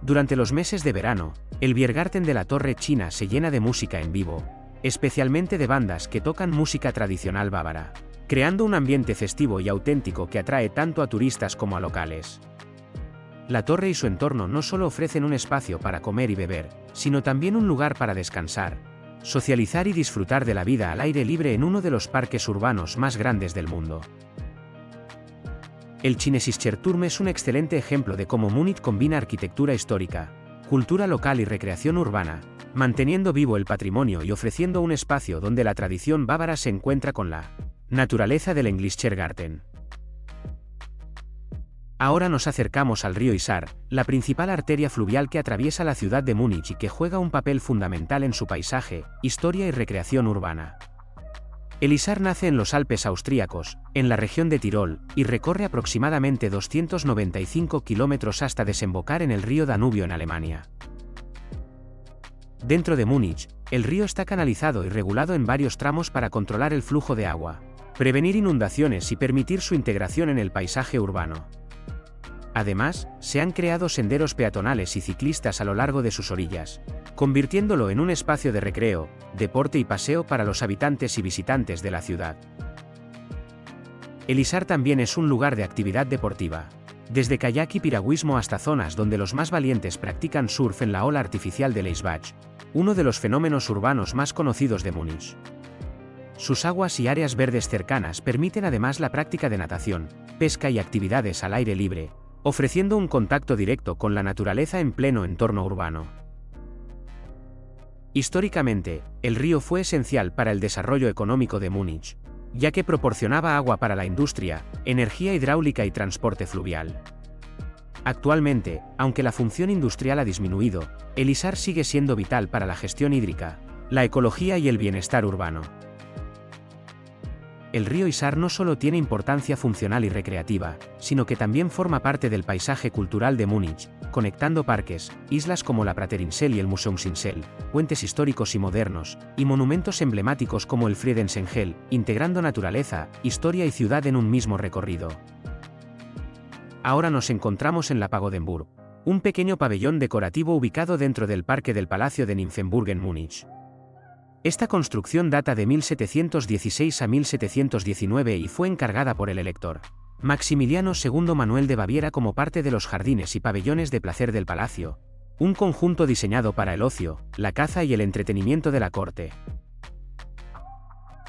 Durante los meses de verano, el Biergarten de la Torre China se llena de música en vivo, especialmente de bandas que tocan música tradicional bávara, creando un ambiente festivo y auténtico que atrae tanto a turistas como a locales. La torre y su entorno no solo ofrecen un espacio para comer y beber, sino también un lugar para descansar, socializar y disfrutar de la vida al aire libre en uno de los parques urbanos más grandes del mundo. El Chinesischer Turm es un excelente ejemplo de cómo Múnich combina arquitectura histórica, cultura local y recreación urbana, manteniendo vivo el patrimonio y ofreciendo un espacio donde la tradición bávara se encuentra con la naturaleza del Englischer Garten. Ahora nos acercamos al río Isar, la principal arteria fluvial que atraviesa la ciudad de Múnich y que juega un papel fundamental en su paisaje, historia y recreación urbana. El Isar nace en los Alpes austríacos, en la región de Tirol, y recorre aproximadamente 295 kilómetros hasta desembocar en el río Danubio en Alemania. Dentro de Múnich, el río está canalizado y regulado en varios tramos para controlar el flujo de agua, prevenir inundaciones y permitir su integración en el paisaje urbano. Además, se han creado senderos peatonales y ciclistas a lo largo de sus orillas, convirtiéndolo en un espacio de recreo, deporte y paseo para los habitantes y visitantes de la ciudad. El Isar también es un lugar de actividad deportiva, desde kayak y piragüismo hasta zonas donde los más valientes practican surf en la ola artificial del Eisbach, uno de los fenómenos urbanos más conocidos de Múnich. Sus aguas y áreas verdes cercanas permiten además la práctica de natación, pesca y actividades al aire libre, ofreciendo un contacto directo con la naturaleza en pleno entorno urbano. Históricamente, el río fue esencial para el desarrollo económico de Múnich, ya que proporcionaba agua para la industria, energía hidráulica y transporte fluvial. Actualmente, aunque la función industrial ha disminuido, el Isar sigue siendo vital para la gestión hídrica, la ecología y el bienestar urbano. El río Isar no solo tiene importancia funcional y recreativa, sino que también forma parte del paisaje cultural de Múnich, conectando parques, islas como la Praterinsel y el Museumsinsel, puentes históricos y modernos, y monumentos emblemáticos como el Friedensengel, integrando naturaleza, historia y ciudad en un mismo recorrido. Ahora nos encontramos en la Pagodenburg, un pequeño pabellón decorativo ubicado dentro del Parque del Palacio de Nymphenburg en Múnich. Esta construcción data de 1716 a 1719 y fue encargada por el elector Maximiliano II Manuel de Baviera como parte de los jardines y pabellones de placer del palacio, un conjunto diseñado para el ocio, la caza y el entretenimiento de la corte.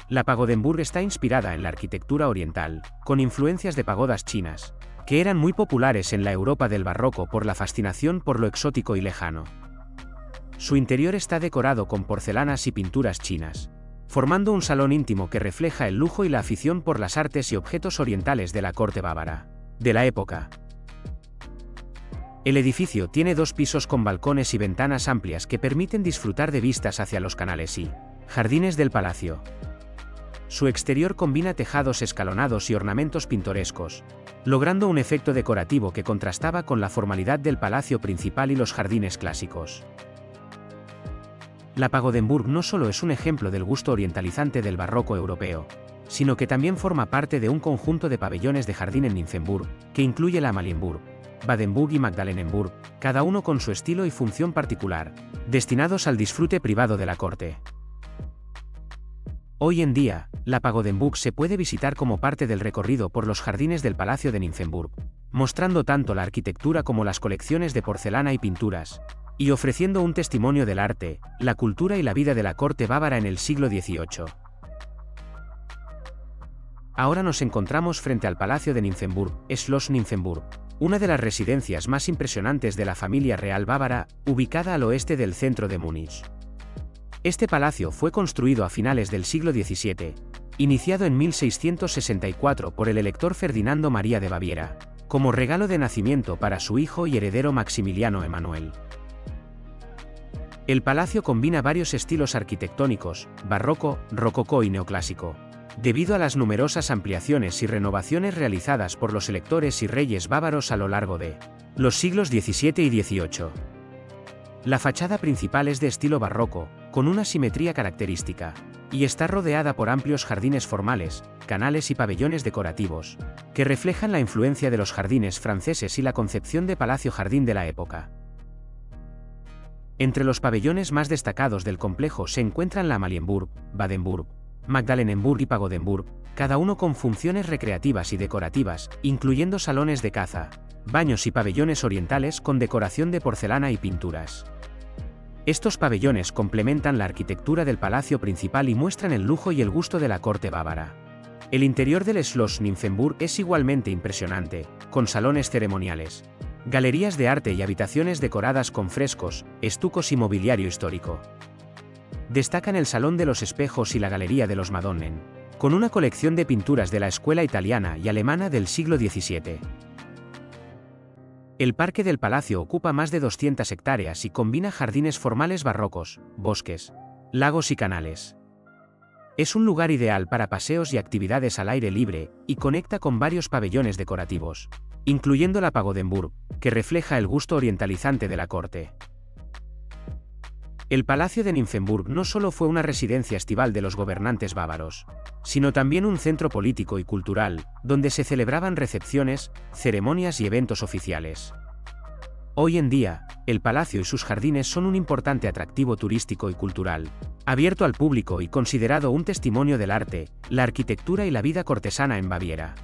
La Pagodenburg está inspirada en la arquitectura oriental, con influencias de pagodas chinas, que eran muy populares en la Europa del barroco por la fascinación por lo exótico y lejano. Su interior está decorado con porcelanas y pinturas chinas, formando un salón íntimo que refleja el lujo y la afición por las artes y objetos orientales de la corte bávara de la época. El edificio tiene 2 pisos con balcones y ventanas amplias que permiten disfrutar de vistas hacia los canales y jardines del palacio. Su exterior combina tejados escalonados y ornamentos pintorescos, logrando un efecto decorativo que contrastaba con la formalidad del palacio principal y los jardines clásicos. La Pagodenburg no solo es un ejemplo del gusto orientalizante del barroco europeo, sino que también forma parte de un conjunto de pabellones de jardín en Nymphenburg, que incluye la Amalienburg, Badenburg y Magdalenenburg, cada uno con su estilo y función particular, destinados al disfrute privado de la corte. Hoy en día, la Pagodenburg se puede visitar como parte del recorrido por los jardines del Palacio de Nymphenburg, mostrando tanto la arquitectura como las colecciones de porcelana y pinturas, y ofreciendo un testimonio del arte, la cultura y la vida de la corte bávara en el siglo XVIII. Ahora nos encontramos frente al Palacio de Nymphenburg, Schloss Nymphenburg, una de las residencias más impresionantes de la familia real bávara, ubicada al oeste del centro de Múnich. Este palacio fue construido a finales del siglo XVII, iniciado en 1664 por el elector Ferdinando María de Baviera, como regalo de nacimiento para su hijo y heredero Maximiliano Emanuel. El palacio combina varios estilos arquitectónicos, barroco, rococó y neoclásico, debido a las numerosas ampliaciones y renovaciones realizadas por los electores y reyes bávaros a lo largo de los siglos XVII y XVIII. La fachada principal es de estilo barroco, con una simetría característica, y está rodeada por amplios jardines formales, canales y pabellones decorativos, que reflejan la influencia de los jardines franceses y la concepción de palacio-jardín de la época. Entre los pabellones más destacados del complejo se encuentran la Amalienburg, Badenburg, Magdalenenburg y Pagodenburg, cada uno con funciones recreativas y decorativas, incluyendo salones de caza, baños y pabellones orientales con decoración de porcelana y pinturas. Estos pabellones complementan la arquitectura del palacio principal y muestran el lujo y el gusto de la corte bávara. El interior del Schloss Nymphenburg es igualmente impresionante, con salones ceremoniales, galerías de arte y habitaciones decoradas con frescos, estucos y mobiliario histórico. Destacan el Salón de los Espejos y la Galería de los Madonnen, con una colección de pinturas de la escuela italiana y alemana del siglo XVII. El parque del palacio ocupa más de 200 hectáreas y combina jardines formales barrocos, bosques, lagos y canales. Es un lugar ideal para paseos y actividades al aire libre, y conecta con varios pabellones decorativos, incluyendo la Pagodenburg, que refleja el gusto orientalizante de la corte. El Palacio de Nymphenburg no solo fue una residencia estival de los gobernantes bávaros, sino también un centro político y cultural, donde se celebraban recepciones, ceremonias y eventos oficiales. Hoy en día, el palacio y sus jardines son un importante atractivo turístico y cultural, abierto al público y considerado un testimonio del arte, la arquitectura y la vida cortesana en Baviera.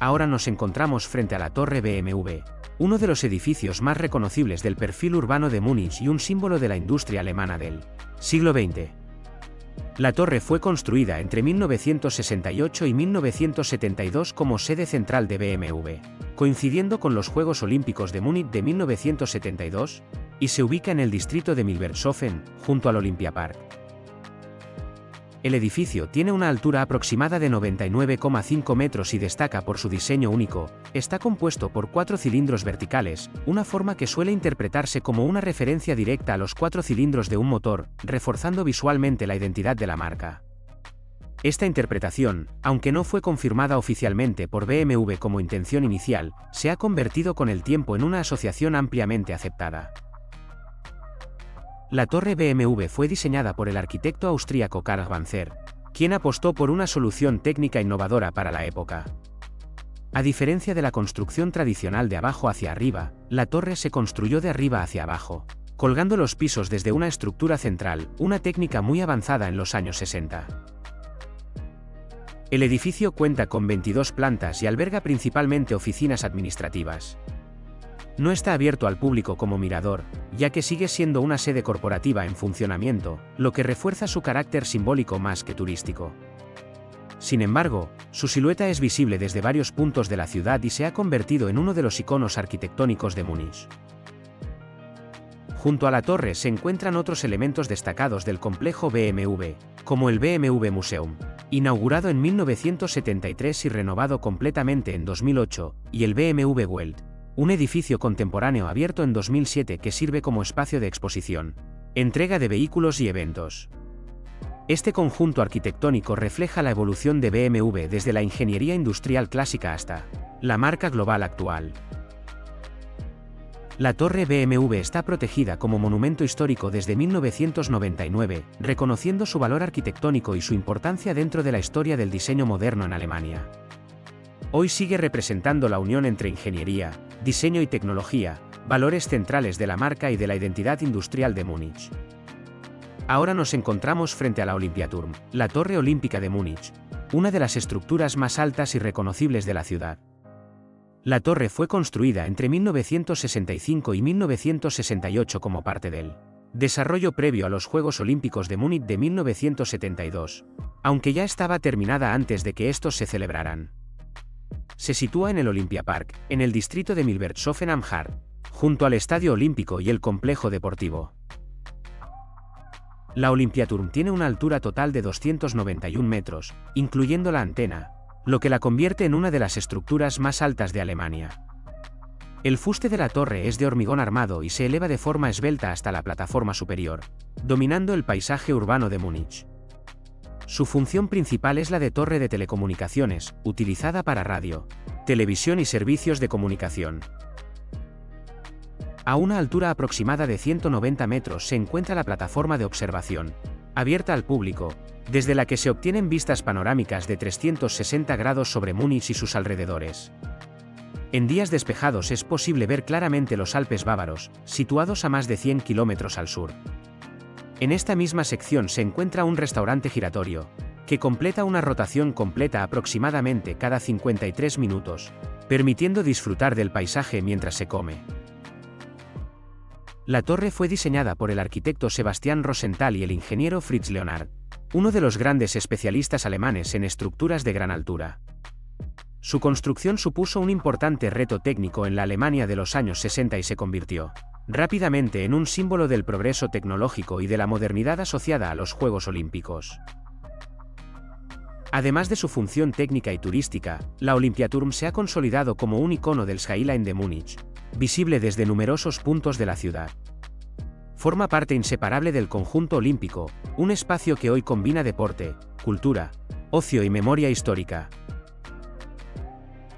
Ahora nos encontramos frente a la Torre BMW, uno de los edificios más reconocibles del perfil urbano de Múnich y un símbolo de la industria alemana del siglo XX. La torre fue construida entre 1968 y 1972 como sede central de BMW, coincidiendo con los Juegos Olímpicos de Múnich de 1972, y se ubica en el distrito de Milbertshofen, junto al Olympiapark. El edificio tiene una altura aproximada de 99,5 metros y destaca por su diseño único. Está compuesto por 4 cilindros verticales, una forma que suele interpretarse como una referencia directa a los 4 cilindros de un motor, reforzando visualmente la identidad de la marca. Esta interpretación, aunque no fue confirmada oficialmente por BMW como intención inicial, se ha convertido con el tiempo en una asociación ampliamente aceptada. La torre BMW fue diseñada por el arquitecto austríaco Karl Banzer, quien apostó por una solución técnica innovadora para la época. A diferencia de la construcción tradicional de abajo hacia arriba, la torre se construyó de arriba hacia abajo, colgando los pisos desde una estructura central, una técnica muy avanzada en los años 60. El edificio cuenta con 22 plantas y alberga principalmente oficinas administrativas. No está abierto al público como mirador, ya que sigue siendo una sede corporativa en funcionamiento, lo que refuerza su carácter simbólico más que turístico. Sin embargo, su silueta es visible desde varios puntos de la ciudad y se ha convertido en uno de los iconos arquitectónicos de Múnich. Junto a la torre se encuentran otros elementos destacados del complejo BMW, como el BMW Museum, inaugurado en 1973 y renovado completamente en 2008, y el BMW Welt, un edificio contemporáneo abierto en 2007 que sirve como espacio de exposición, entrega de vehículos y eventos. Este conjunto arquitectónico refleja la evolución de BMW desde la ingeniería industrial clásica hasta la marca global actual. La torre BMW está protegida como monumento histórico desde 1999, reconociendo su valor arquitectónico y su importancia dentro de la historia del diseño moderno en Alemania. Hoy sigue representando la unión entre ingeniería, diseño y tecnología, valores centrales de la marca y de la identidad industrial de Múnich. Ahora nos encontramos frente a la Olympiaturm, la Torre Olímpica de Múnich, una de las estructuras más altas y reconocibles de la ciudad. La torre fue construida entre 1965 y 1968 como parte del desarrollo previo a los Juegos Olímpicos de Múnich de 1972, aunque ya estaba terminada antes de que estos se celebraran. Se sitúa en el Olympiapark, en el distrito de Milbertshofen am Haar, junto al Estadio Olímpico y el complejo deportivo. La Olympiaturm tiene una altura total de 291 metros, incluyendo la antena, lo que la convierte en una de las estructuras más altas de Alemania. El fuste de la torre es de hormigón armado y se eleva de forma esbelta hasta la plataforma superior, dominando el paisaje urbano de Múnich. Su función principal es la de torre de telecomunicaciones, utilizada para radio, televisión y servicios de comunicación. A una altura aproximada de 190 metros se encuentra la plataforma de observación, abierta al público, desde la que se obtienen vistas panorámicas de 360 grados sobre Múnich y sus alrededores. En días despejados es posible ver claramente los Alpes bávaros, situados a más de 100 kilómetros al sur. En esta misma sección se encuentra un restaurante giratorio, que completa una rotación completa aproximadamente cada 53 minutos, permitiendo disfrutar del paisaje mientras se come. La torre fue diseñada por el arquitecto Sebastian Rosenthal y el ingeniero Fritz Leonhard, uno de los grandes especialistas alemanes en estructuras de gran altura. Su construcción supuso un importante reto técnico en la Alemania de los años 60 y se convirtió rápidamente en un símbolo del progreso tecnológico y de la modernidad asociada a los Juegos Olímpicos. Además de su función técnica y turística, la Olympiaturm se ha consolidado como un icono del Skyline de Múnich, visible desde numerosos puntos de la ciudad. Forma parte inseparable del conjunto olímpico, un espacio que hoy combina deporte, cultura, ocio y memoria histórica.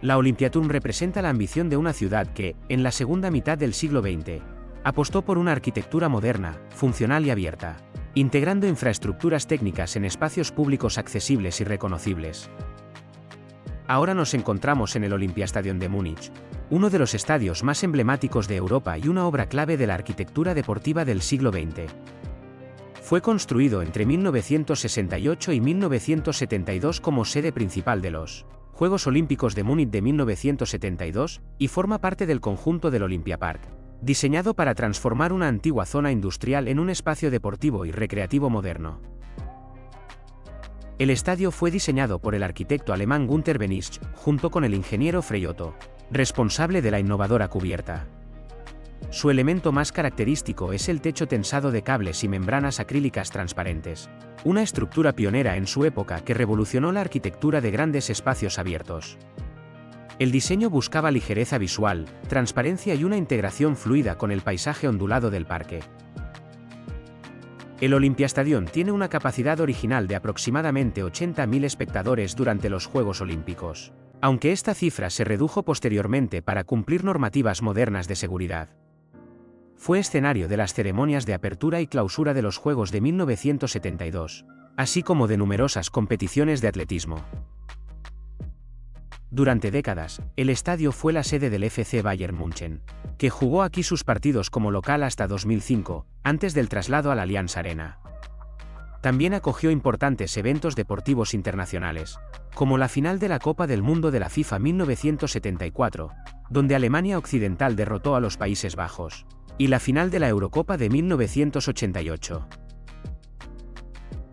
La Olympiaturm representa la ambición de una ciudad que, en la segunda mitad del siglo XX, apostó por una arquitectura moderna, funcional y abierta, integrando infraestructuras técnicas en espacios públicos accesibles y reconocibles. Ahora nos encontramos en el Olympiastadion de Múnich, uno de los estadios más emblemáticos de Europa y una obra clave de la arquitectura deportiva del siglo XX. Fue construido entre 1968 y 1972 como sede principal de los Juegos Olímpicos de Múnich de 1972, y forma parte del conjunto del Olympiapark, diseñado para transformar una antigua zona industrial en un espacio deportivo y recreativo moderno. El estadio fue diseñado por el arquitecto alemán Günther Benisch, junto con el ingeniero Frei Otto, responsable de la innovadora cubierta. Su elemento más característico es el techo tensado de cables y membranas acrílicas transparentes, una estructura pionera en su época que revolucionó la arquitectura de grandes espacios abiertos. El diseño buscaba ligereza visual, transparencia y una integración fluida con el paisaje ondulado del parque. El Olympiastadion tiene una capacidad original de aproximadamente 80.000 espectadores durante los Juegos Olímpicos, aunque esta cifra se redujo posteriormente para cumplir normativas modernas de seguridad. Fue escenario de las ceremonias de apertura y clausura de los Juegos de 1972, así como de numerosas competiciones de atletismo. Durante décadas, el estadio fue la sede del FC Bayern München, que jugó aquí sus partidos como local hasta 2005, antes del traslado al Allianz Arena. También acogió importantes eventos deportivos internacionales, como la final de la Copa del Mundo de la FIFA 1974, donde Alemania Occidental derrotó a los Países Bajos, y la final de la Eurocopa de 1988.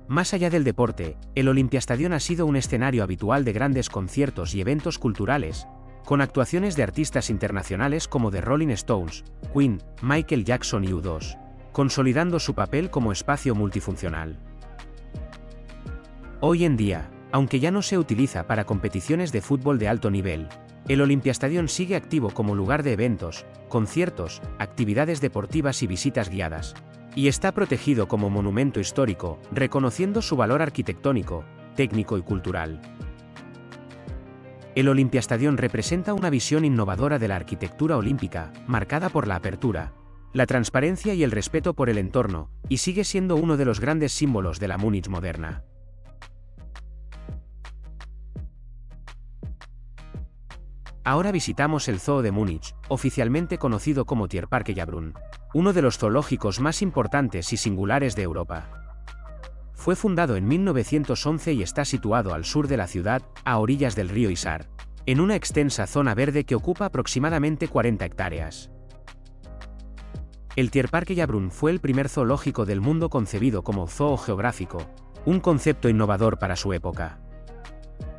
Más allá del deporte, el Olympiastadion ha sido un escenario habitual de grandes conciertos y eventos culturales, con actuaciones de artistas internacionales como The Rolling Stones, Queen, Michael Jackson y U2, consolidando su papel como espacio multifuncional. Hoy en día, aunque ya no se utiliza para competiciones de fútbol de alto nivel, el Olympiastadion sigue activo como lugar de eventos, conciertos, actividades deportivas y visitas guiadas, y está protegido como monumento histórico, reconociendo su valor arquitectónico, técnico y cultural. El Olympiastadion representa una visión innovadora de la arquitectura olímpica, marcada por la apertura, la transparencia y el respeto por el entorno, y sigue siendo uno de los grandes símbolos de la Múnich moderna. Ahora visitamos el Zoo de Múnich, oficialmente conocido como Tierparque Jahrbrunn, uno de los zoológicos más importantes y singulares de Europa. Fue fundado en 1911 y está situado al sur de la ciudad, a orillas del río Isar, en una extensa zona verde que ocupa aproximadamente 40 hectáreas. El Tierparque Jahrbrunn fue el primer zoológico del mundo concebido como zoo geográfico, un concepto innovador para su época.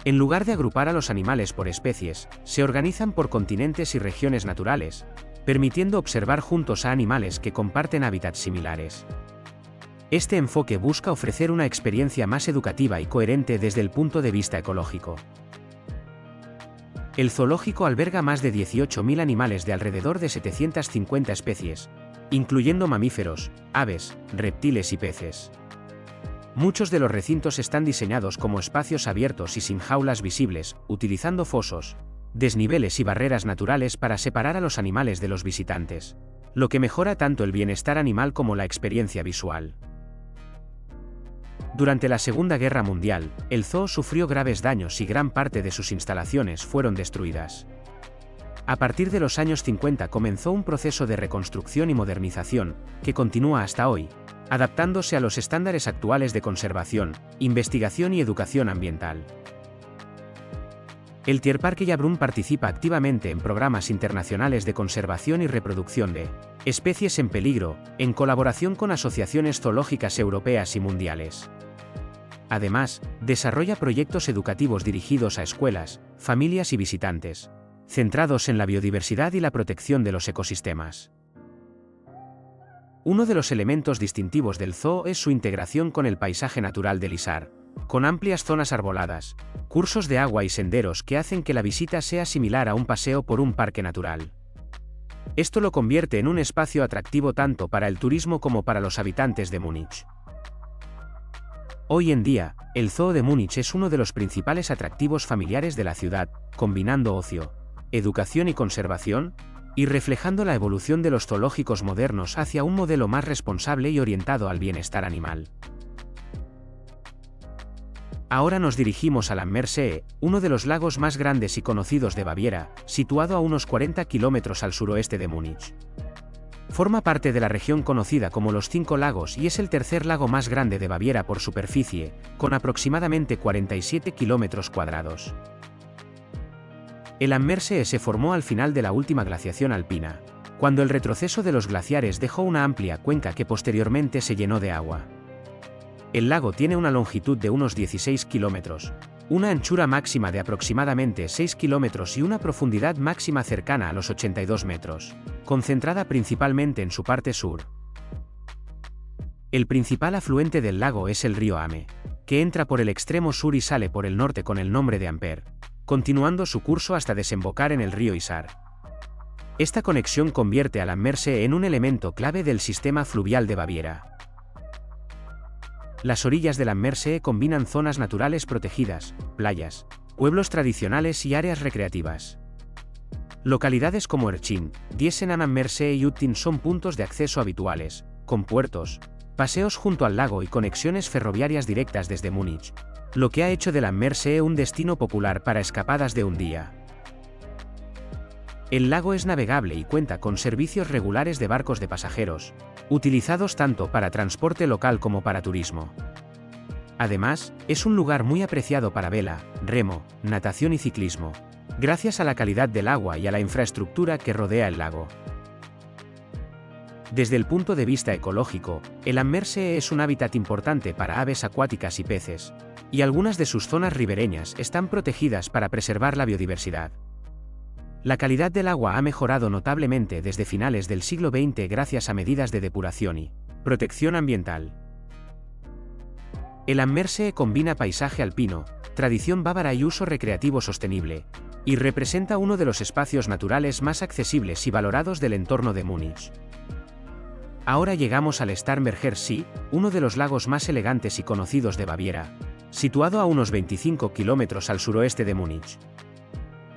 En lugar de agrupar a los animales por especies, se organizan por continentes y regiones naturales, permitiendo observar juntos a animales que comparten hábitats similares. Este enfoque busca ofrecer una experiencia más educativa y coherente desde el punto de vista ecológico. El zoológico alberga más de 18.000 animales de alrededor de 750 especies, incluyendo mamíferos, aves, reptiles y peces. Muchos de los recintos están diseñados como espacios abiertos y sin jaulas visibles, utilizando fosos, desniveles y barreras naturales para separar a los animales de los visitantes, lo que mejora tanto el bienestar animal como la experiencia visual. Durante la Segunda Guerra Mundial, el zoo sufrió graves daños y gran parte de sus instalaciones fueron destruidas. A partir de los años 50 comenzó un proceso de reconstrucción y modernización, que continúa hasta hoy, adaptándose a los estándares actuales de conservación, investigación y educación ambiental. El Tierparque Jahrbrunn participa activamente en programas internacionales de conservación y reproducción de especies en peligro, en colaboración con asociaciones zoológicas europeas y mundiales. Además, desarrolla proyectos educativos dirigidos a escuelas, familias y visitantes, centrados en la biodiversidad y la protección de los ecosistemas. Uno de los elementos distintivos del zoo es su integración con el paisaje natural del Isar, con amplias zonas arboladas, cursos de agua y senderos que hacen que la visita sea similar a un paseo por un parque natural. Esto lo convierte en un espacio atractivo tanto para el turismo como para los habitantes de Múnich. Hoy en día, el Zoo de Múnich es uno de los principales atractivos familiares de la ciudad, combinando ocio, educación y conservación, y reflejando la evolución de los zoológicos modernos hacia un modelo más responsable y orientado al bienestar animal. Ahora nos dirigimos al Ammersee, uno de los lagos más grandes y conocidos de Baviera, situado a unos 40 kilómetros al suroeste de Múnich. Forma parte de la región conocida como los Cinco Lagos y es el tercer lago más grande de Baviera por superficie, con aproximadamente 47 kilómetros cuadrados. El Ammersee se formó al final de la última glaciación alpina, cuando el retroceso de los glaciares dejó una amplia cuenca que posteriormente se llenó de agua. El lago tiene una longitud de unos 16 kilómetros, una anchura máxima de aproximadamente 6 kilómetros y una profundidad máxima cercana a los 82 metros, concentrada principalmente en su parte sur. El principal afluente del lago es el río Ame, que entra por el extremo sur y sale por el norte con el nombre de Amper, continuando su curso hasta desembocar en el río Isar. Esta conexión convierte al Ammersee en un elemento clave del sistema fluvial de Baviera. Las orillas del Ammersee combinan zonas naturales protegidas, playas, pueblos tradicionales y áreas recreativas. Localidades como Erchin, Diesen am Ammersee y Uttin son puntos de acceso habituales, con puertos, paseos junto al lago y conexiones ferroviarias directas desde Múnich, lo que ha hecho del Ammersee un destino popular para escapadas de un día. El lago es navegable y cuenta con servicios regulares de barcos de pasajeros, utilizados tanto para transporte local como para turismo. Además, es un lugar muy apreciado para vela, remo, natación y ciclismo, gracias a la calidad del agua y a la infraestructura que rodea el lago. Desde el punto de vista ecológico, el Ammersee es un hábitat importante para aves acuáticas y peces, y algunas de sus zonas ribereñas están protegidas para preservar la biodiversidad. La calidad del agua ha mejorado notablemente desde finales del siglo XX gracias a medidas de depuración y protección ambiental. El Ammersee combina paisaje alpino, tradición bávara y uso recreativo sostenible, y representa uno de los espacios naturales más accesibles y valorados del entorno de Múnich. Ahora llegamos al Starnberger See, uno de los lagos más elegantes y conocidos de Baviera, situado a unos 25 kilómetros al suroeste de Múnich.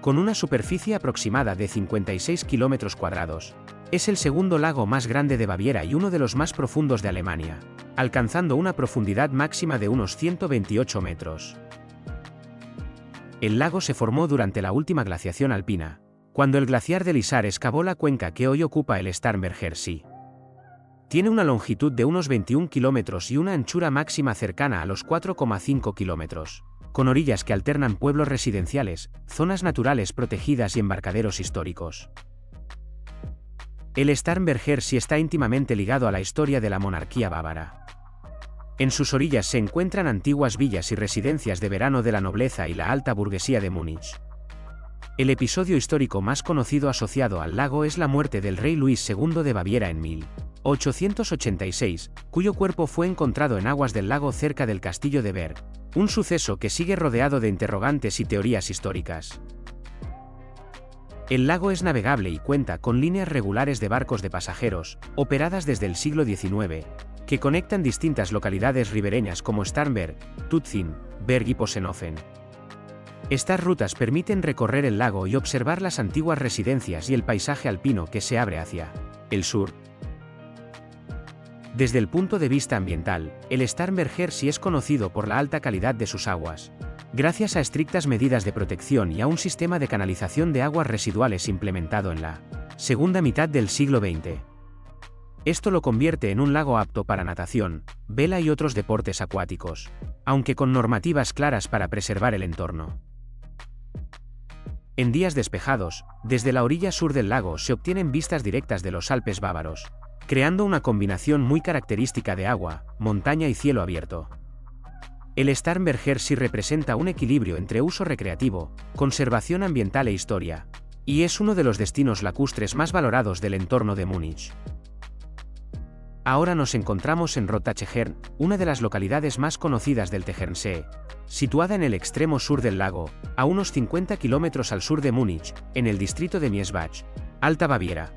Con una superficie aproximada de 56 kilómetros cuadrados, es el segundo lago más grande de Baviera y uno de los más profundos de Alemania, alcanzando una profundidad máxima de unos 128 metros. El lago se formó durante la última glaciación alpina, cuando el glaciar del Isar excavó la cuenca que hoy ocupa el Starnberger See. Tiene una longitud de unos 21 kilómetros y una anchura máxima cercana a los 4,5 kilómetros, con orillas que alternan pueblos residenciales, zonas naturales protegidas y embarcaderos históricos. El Starnberger See está íntimamente ligado a la historia de la monarquía bávara. En sus orillas se encuentran antiguas villas y residencias de verano de la nobleza y la alta burguesía de Múnich. El episodio histórico más conocido asociado al lago es la muerte del rey Luis II de Baviera en 1886, cuyo cuerpo fue encontrado en aguas del lago cerca del castillo de Berg, un suceso que sigue rodeado de interrogantes y teorías históricas. El lago es navegable y cuenta con líneas regulares de barcos de pasajeros, operadas desde el siglo XIX, que conectan distintas localidades ribereñas como Starnberg, Tutzing, Berg y Possenhofen. Estas rutas permiten recorrer el lago y observar las antiguas residencias y el paisaje alpino que se abre hacia el sur. Desde el punto de vista ambiental, el Starnberger See es conocido por la alta calidad de sus aguas, gracias a estrictas medidas de protección y a un sistema de canalización de aguas residuales implementado en la segunda mitad del siglo XX. Esto lo convierte en un lago apto para natación, vela y otros deportes acuáticos, aunque con normativas claras para preservar el entorno. En días despejados, desde la orilla sur del lago se obtienen vistas directas de los Alpes bávaros, creando una combinación muy característica de agua, montaña y cielo abierto. El Starnberger See representa un equilibrio entre uso recreativo, conservación ambiental e historia, y es uno de los destinos lacustres más valorados del entorno de Múnich. Ahora nos encontramos en Rottachegern, una de las localidades más conocidas del Tegernsee, situada en el extremo sur del lago, a unos 50 kilómetros al sur de Múnich, en el distrito de Miesbach, Alta Baviera.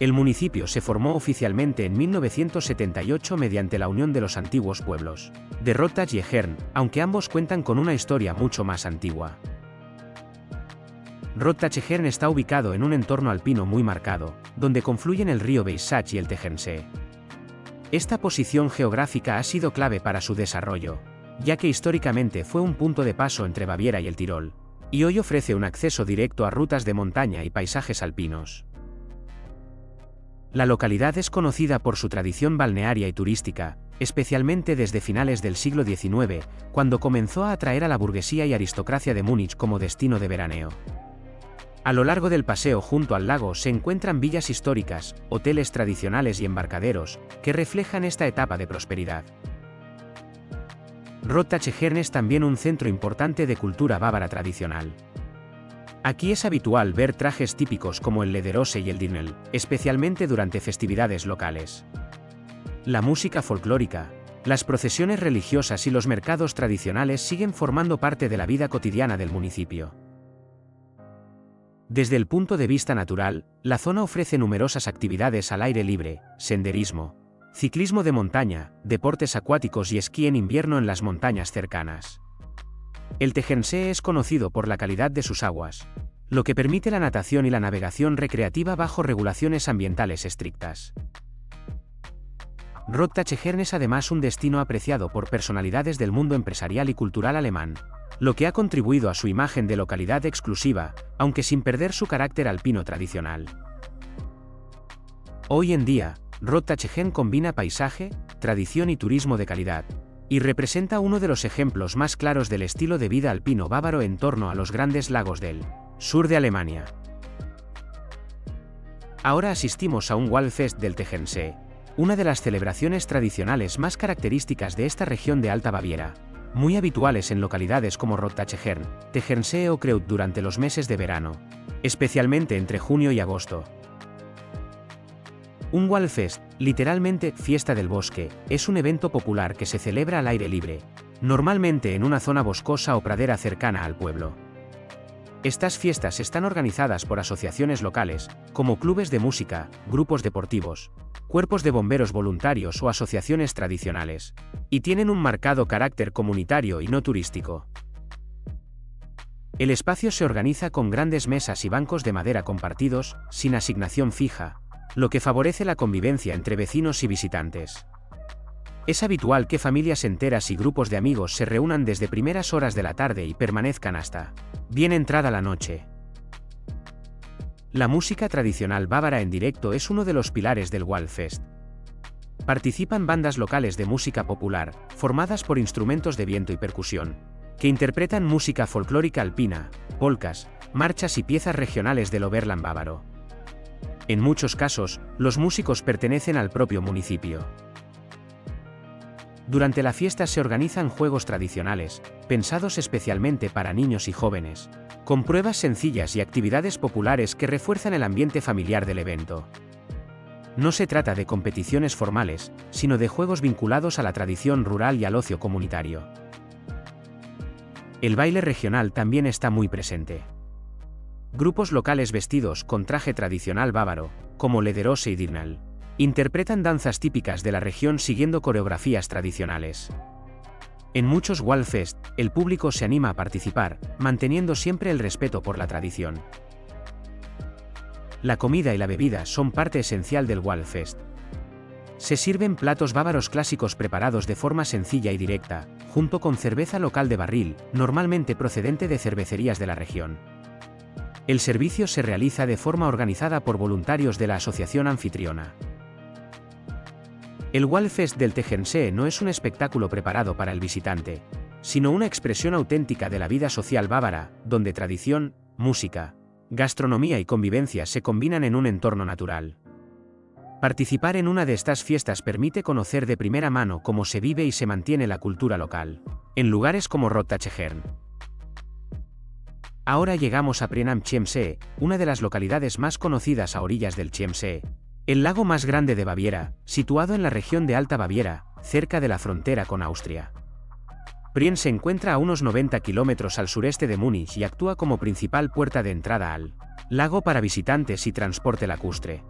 El municipio se formó oficialmente en 1978 mediante la unión de los antiguos pueblos de Rottach y Egern, aunque ambos cuentan con una historia mucho más antigua. Rottach-Egern está ubicado en un entorno alpino muy marcado, donde confluyen el río Weissach y el Tegernsee. Esta posición geográfica ha sido clave para su desarrollo, ya que históricamente fue un punto de paso entre Baviera y el Tirol, y hoy ofrece un acceso directo a rutas de montaña y paisajes alpinos. La localidad es conocida por su tradición balnearia y turística, especialmente desde finales del siglo XIX, cuando comenzó a atraer a la burguesía y aristocracia de Múnich como destino de veraneo. A lo largo del paseo junto al lago se encuentran villas históricas, hoteles tradicionales y embarcaderos, que reflejan esta etapa de prosperidad. Rottach-Egern es también un centro importante de cultura bávara tradicional. Aquí es habitual ver trajes típicos como el Lederhose y el Dirndl, especialmente durante festividades locales. La música folclórica, las procesiones religiosas y los mercados tradicionales siguen formando parte de la vida cotidiana del municipio. Desde el punto de vista natural, la zona ofrece numerosas actividades al aire libre, senderismo, ciclismo de montaña, deportes acuáticos y esquí en invierno en las montañas cercanas. El Tegernsee es conocido por la calidad de sus aguas, lo que permite la natación y la navegación recreativa bajo regulaciones ambientales estrictas. Rottach-Egern es además un destino apreciado por personalidades del mundo empresarial y cultural alemán, lo que ha contribuido a su imagen de localidad exclusiva, aunque sin perder su carácter alpino tradicional. Hoy en día, Rottach-Egern combina paisaje, tradición y turismo de calidad, y representa uno de los ejemplos más claros del estilo de vida alpino bávaro en torno a los grandes lagos del sur de Alemania. Ahora asistimos a un Waldfest del Tegernsee, una de las celebraciones tradicionales más características de esta región de Alta Baviera, muy habituales en localidades como Rottachegern, Tegernsee o Kreuth durante los meses de verano, especialmente entre junio y agosto. Un Waldfest, literalmente fiesta del bosque, es un evento popular que se celebra al aire libre, normalmente en una zona boscosa o pradera cercana al pueblo. Estas fiestas están organizadas por asociaciones locales, como clubes de música, grupos deportivos, cuerpos de bomberos voluntarios o asociaciones tradicionales, y tienen un marcado carácter comunitario y no turístico. El espacio se organiza con grandes mesas y bancos de madera compartidos, sin asignación fija, lo que favorece la convivencia entre vecinos y visitantes. Es habitual que familias enteras y grupos de amigos se reúnan desde primeras horas de la tarde y permanezcan hasta bien entrada la noche. La música tradicional bávara en directo es uno de los pilares del Waldfest. Participan bandas locales de música popular, formadas por instrumentos de viento y percusión, que interpretan música folclórica alpina, polcas, marchas y piezas regionales del Oberland bávaro. En muchos casos, los músicos pertenecen al propio municipio. Durante la fiesta se organizan juegos tradicionales, pensados especialmente para niños y jóvenes, con pruebas sencillas y actividades populares que refuerzan el ambiente familiar del evento. No se trata de competiciones formales, sino de juegos vinculados a la tradición rural y al ocio comunitario. El baile regional también está muy presente. Grupos locales vestidos con traje tradicional bávaro, como Lederose y Dirndl, interpretan danzas típicas de la región siguiendo coreografías tradicionales. En muchos Waldfest, el público se anima a participar, manteniendo siempre el respeto por la tradición. La comida y la bebida son parte esencial del Waldfest. Se sirven platos bávaros clásicos preparados de forma sencilla y directa, junto con cerveza local de barril, normalmente procedente de cervecerías de la región. El servicio se realiza de forma organizada por voluntarios de la asociación anfitriona. El Waldfest del Tegernsee no es un espectáculo preparado para el visitante, sino una expresión auténtica de la vida social bávara, donde tradición, música, gastronomía y convivencia se combinan en un entorno natural. Participar en una de estas fiestas permite conocer de primera mano cómo se vive y se mantiene la cultura local, en lugares como Rottachegern. Ahora llegamos a Prien am Chiemsee, una de las localidades más conocidas a orillas del Chiemsee, el lago más grande de Baviera, situado en la región de Alta Baviera, cerca de la frontera con Austria. Prien se encuentra a unos 90 kilómetros al sureste de Múnich y actúa como principal puerta de entrada al lago para visitantes y transporte lacustre.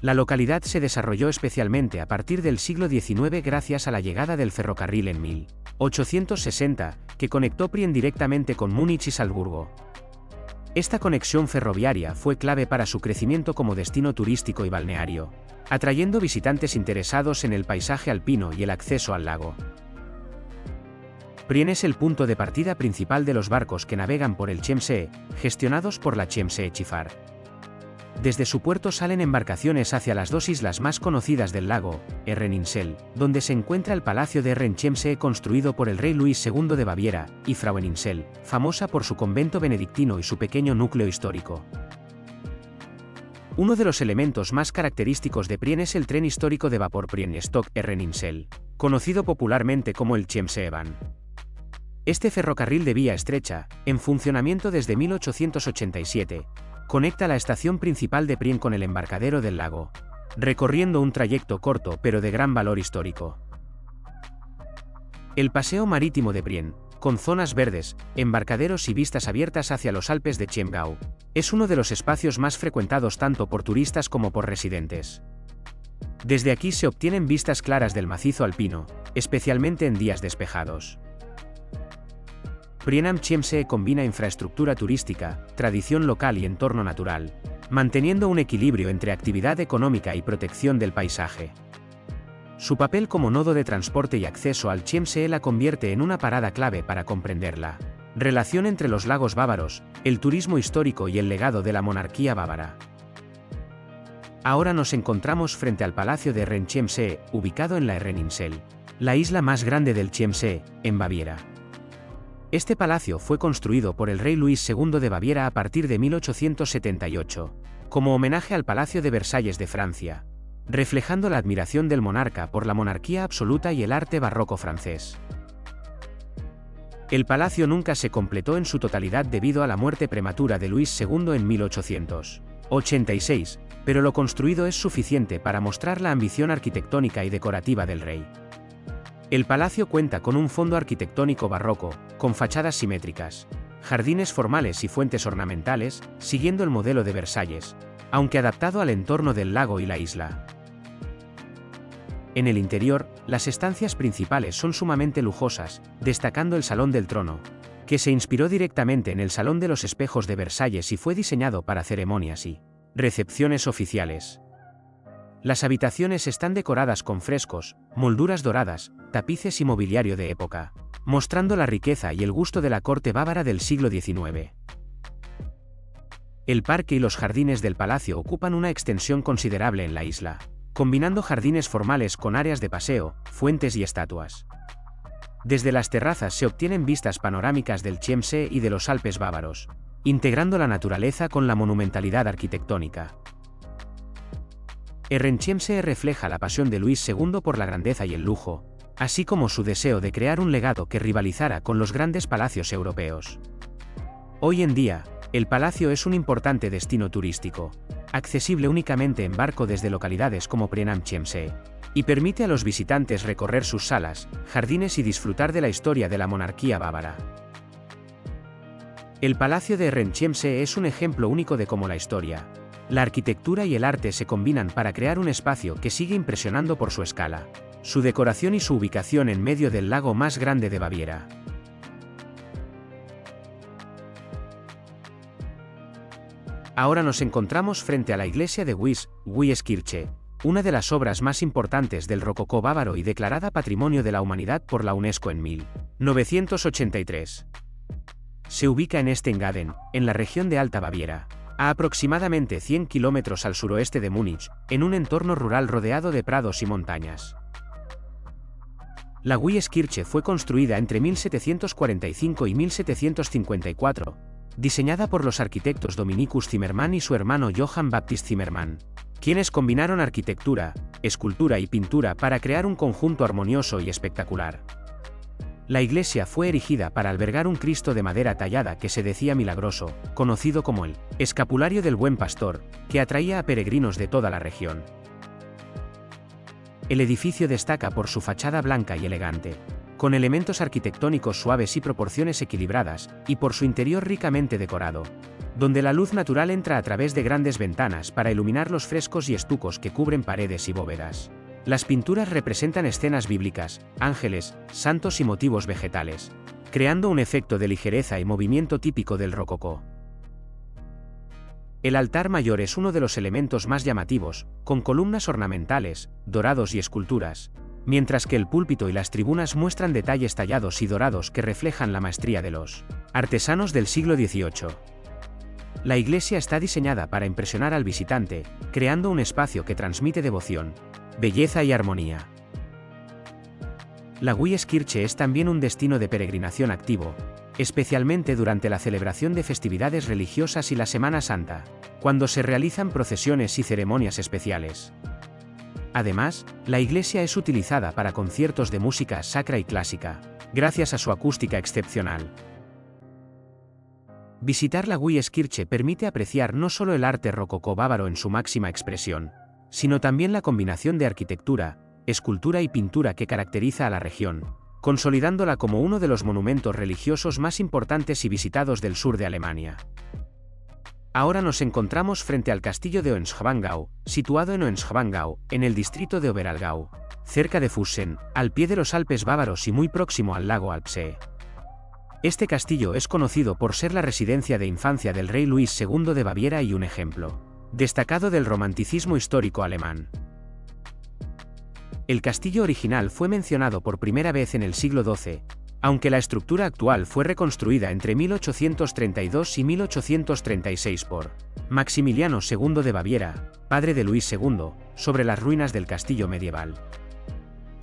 La localidad se desarrolló especialmente a partir del siglo XIX gracias a la llegada del ferrocarril en 1860, que conectó Prien directamente con Múnich y Salzburgo. Esta conexión ferroviaria fue clave para su crecimiento como destino turístico y balneario, atrayendo visitantes interesados en el paisaje alpino y el acceso al lago. Prien es el punto de partida principal de los barcos que navegan por el Chiemsee, gestionados por la Chiemsee Schifffahrt. Desde su puerto salen embarcaciones hacia las dos islas más conocidas del lago, Herreninsel, donde se encuentra el Palacio de Herren-Chiemsee construido por el rey Luis II de Baviera, y Fraueninsel, famosa por su convento benedictino y su pequeño núcleo histórico. Uno de los elementos más característicos de Prien es el tren histórico de vapor Prien-Stock-Herreninsel, conocido popularmente como el Chiemsee-Bahn. Este ferrocarril de vía estrecha, en funcionamiento desde 1887, conecta la estación principal de Prien con el embarcadero del lago, recorriendo un trayecto corto pero de gran valor histórico. El paseo marítimo de Prien, con zonas verdes, embarcaderos y vistas abiertas hacia los Alpes de Chiemgau, es uno de los espacios más frecuentados tanto por turistas como por residentes. Desde aquí se obtienen vistas claras del macizo alpino, especialmente en días despejados. Prien am Chiemsee combina infraestructura turística, tradición local y entorno natural, manteniendo un equilibrio entre actividad económica y protección del paisaje. Su papel como nodo de transporte y acceso al Chiemsee la convierte en una parada clave para comprender la relación entre los lagos bávaros, el turismo histórico y el legado de la monarquía bávara. Ahora nos encontramos frente al Palacio de Herren-Chiemsee, ubicado en la Herreninsel, la isla más grande del Chiemsee, en Baviera. Este palacio fue construido por el rey Luis II de Baviera a partir de 1878, como homenaje al Palacio de Versalles de Francia, reflejando la admiración del monarca por la monarquía absoluta y el arte barroco francés. El palacio nunca se completó en su totalidad debido a la muerte prematura de Luis II en 1886, pero lo construido es suficiente para mostrar la ambición arquitectónica y decorativa del rey. El palacio cuenta con un fondo arquitectónico barroco, con fachadas simétricas, jardines formales y fuentes ornamentales, siguiendo el modelo de Versalles, aunque adaptado al entorno del lago y la isla. En el interior, las estancias principales son sumamente lujosas, destacando el Salón del Trono, que se inspiró directamente en el Salón de los Espejos de Versalles y fue diseñado para ceremonias y recepciones oficiales. Las habitaciones están decoradas con frescos, molduras doradas, tapices y mobiliario de época, mostrando la riqueza y el gusto de la corte bávara del siglo XIX. El parque y los jardines del palacio ocupan una extensión considerable en la isla, combinando jardines formales con áreas de paseo, fuentes y estatuas. Desde las terrazas se obtienen vistas panorámicas del Chiemsee y de los Alpes bávaros, integrando la naturaleza con la monumentalidad arquitectónica. Herrenchiemsee refleja la pasión de Luis II por la grandeza y el lujo, así como su deseo de crear un legado que rivalizara con los grandes palacios europeos. Hoy en día, el palacio es un importante destino turístico, accesible únicamente en barco desde localidades como Priehnam-Chiemsee, y permite a los visitantes recorrer sus salas, jardines y disfrutar de la historia de la monarquía bávara. El Palacio de Herrenchiemsee es un ejemplo único de cómo la historia, la arquitectura y el arte se combinan para crear un espacio que sigue impresionando por su escala, su decoración y su ubicación en medio del lago más grande de Baviera. Ahora nos encontramos frente a la iglesia de Wieskirche, una de las obras más importantes del rococó bávaro y declarada Patrimonio de la Humanidad por la UNESCO en 1983. Se ubica en Estengaden, en la región de Alta Baviera, a aproximadamente 100 kilómetros al suroeste de Múnich, en un entorno rural rodeado de prados y montañas. La Wieskirche fue construida entre 1745 y 1754, diseñada por los arquitectos Dominicus Zimmermann y su hermano Johann Baptist Zimmermann, quienes combinaron arquitectura, escultura y pintura para crear un conjunto armonioso y espectacular. La iglesia fue erigida para albergar un Cristo de madera tallada que se decía milagroso, conocido como el Escapulario del Buen Pastor, que atraía a peregrinos de toda la región. El edificio destaca por su fachada blanca y elegante, con elementos arquitectónicos suaves y proporciones equilibradas, y por su interior ricamente decorado, donde la luz natural entra a través de grandes ventanas para iluminar los frescos y estucos que cubren paredes y bóvedas. Las pinturas representan escenas bíblicas, ángeles, santos y motivos vegetales, creando un efecto de ligereza y movimiento típico del rococó. El altar mayor es uno de los elementos más llamativos, con columnas ornamentales, dorados y esculturas, mientras que el púlpito y las tribunas muestran detalles tallados y dorados que reflejan la maestría de los artesanos del siglo XVIII. La iglesia está diseñada para impresionar al visitante, creando un espacio que transmite devoción, belleza y armonía. La Wieskirche es también un destino de peregrinación activo, especialmente durante la celebración de festividades religiosas y la Semana Santa, cuando se realizan procesiones y ceremonias especiales. Además, la iglesia es utilizada para conciertos de música sacra y clásica, gracias a su acústica excepcional. Visitar la Wieskirche permite apreciar no solo el arte rococó bávaro en su máxima expresión, sino también la combinación de arquitectura, escultura y pintura que caracteriza a la región, consolidándola como uno de los monumentos religiosos más importantes y visitados del sur de Alemania. Ahora nos encontramos frente al castillo de Hohenschwangau, situado en Hohenschwangau, en el distrito de Oberallgäu, cerca de Füssen, al pie de los Alpes bávaros y muy próximo al lago Alpsee. Este castillo es conocido por ser la residencia de infancia del rey Luis II de Baviera y un ejemplo destacado del romanticismo histórico alemán. El castillo original fue mencionado por primera vez en el siglo XII, aunque la estructura actual fue reconstruida entre 1832 y 1836 por Maximiliano II de Baviera, padre de Luis II, sobre las ruinas del castillo medieval.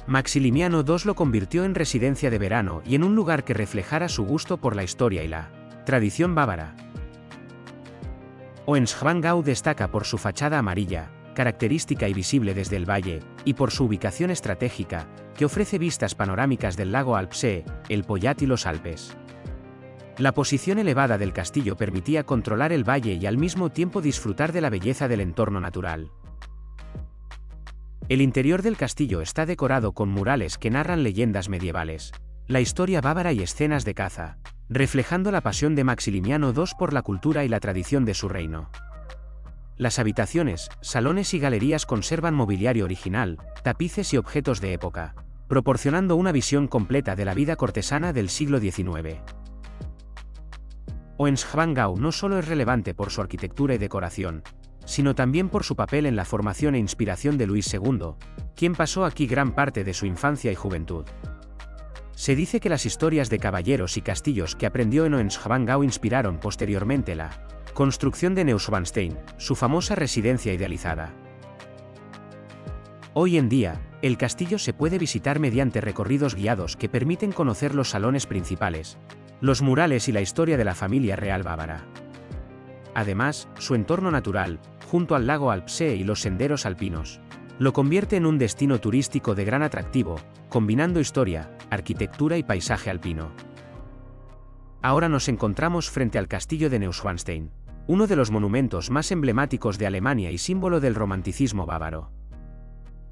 Maximiliano II lo convirtió en residencia de verano y en un lugar que reflejara su gusto por la historia y la tradición bávara. Hohenschwangau destaca por su fachada amarilla, característica y visible desde el valle, y por su ubicación estratégica, que ofrece vistas panorámicas del lago Alpsee, el Poyat y los Alpes. La posición elevada del castillo permitía controlar el valle y al mismo tiempo disfrutar de la belleza del entorno natural. El interior del castillo está decorado con murales que narran leyendas medievales, la historia bávara y escenas de caza, reflejando la pasión de Maximiliano II por la cultura y la tradición de su reino. Las habitaciones, salones y galerías conservan mobiliario original, tapices y objetos de época, proporcionando una visión completa de la vida cortesana del siglo XIX. Hohenschwangau no solo es relevante por su arquitectura y decoración, sino también por su papel en la formación e inspiración de Luis II, quien pasó aquí gran parte de su infancia y juventud. Se dice que las historias de caballeros y castillos que aprendió en Hohenschwangau inspiraron posteriormente la construcción de Neuschwanstein, su famosa residencia idealizada. Hoy en día, el castillo se puede visitar mediante recorridos guiados que permiten conocer los salones principales, los murales y la historia de la familia real bávara. Además, su entorno natural, junto al lago Alpsee y los senderos alpinos, lo convierte en un destino turístico de gran atractivo, combinando historia, arquitectura y paisaje alpino. Ahora nos encontramos frente al castillo de Neuschwanstein, uno de los monumentos más emblemáticos de Alemania y símbolo del romanticismo bávaro.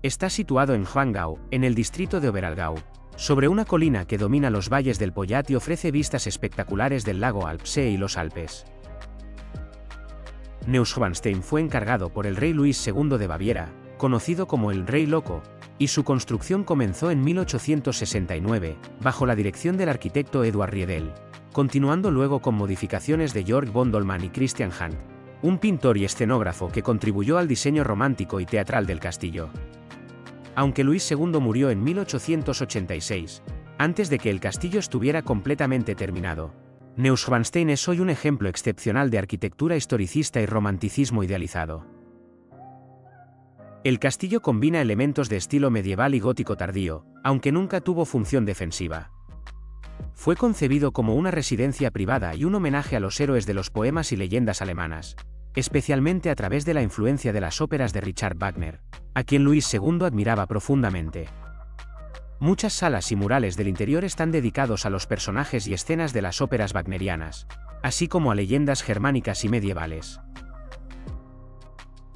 Está situado en Schwangau, en el distrito de Oberallgäu, sobre una colina que domina los valles del Poyat y ofrece vistas espectaculares del lago Alpsee y los Alpes. Neuschwanstein fue encargado por el rey Luis II de Baviera, conocido como el Rey Loco, y su construcción comenzó en 1869, bajo la dirección del arquitecto Eduard Riedel, continuando luego con modificaciones de Georg von Dollmann y Christian Hank, un pintor y escenógrafo que contribuyó al diseño romántico y teatral del castillo. Aunque Luis II murió en 1886, antes de que el castillo estuviera completamente terminado, Neuschwanstein es hoy un ejemplo excepcional de arquitectura historicista y romanticismo idealizado. El castillo combina elementos de estilo medieval y gótico tardío, aunque nunca tuvo función defensiva. Fue concebido como una residencia privada y un homenaje a los héroes de los poemas y leyendas alemanas, especialmente a través de la influencia de las óperas de Richard Wagner, a quien Luis II admiraba profundamente. Muchas salas y murales del interior están dedicados a los personajes y escenas de las óperas wagnerianas, así como a leyendas germánicas y medievales.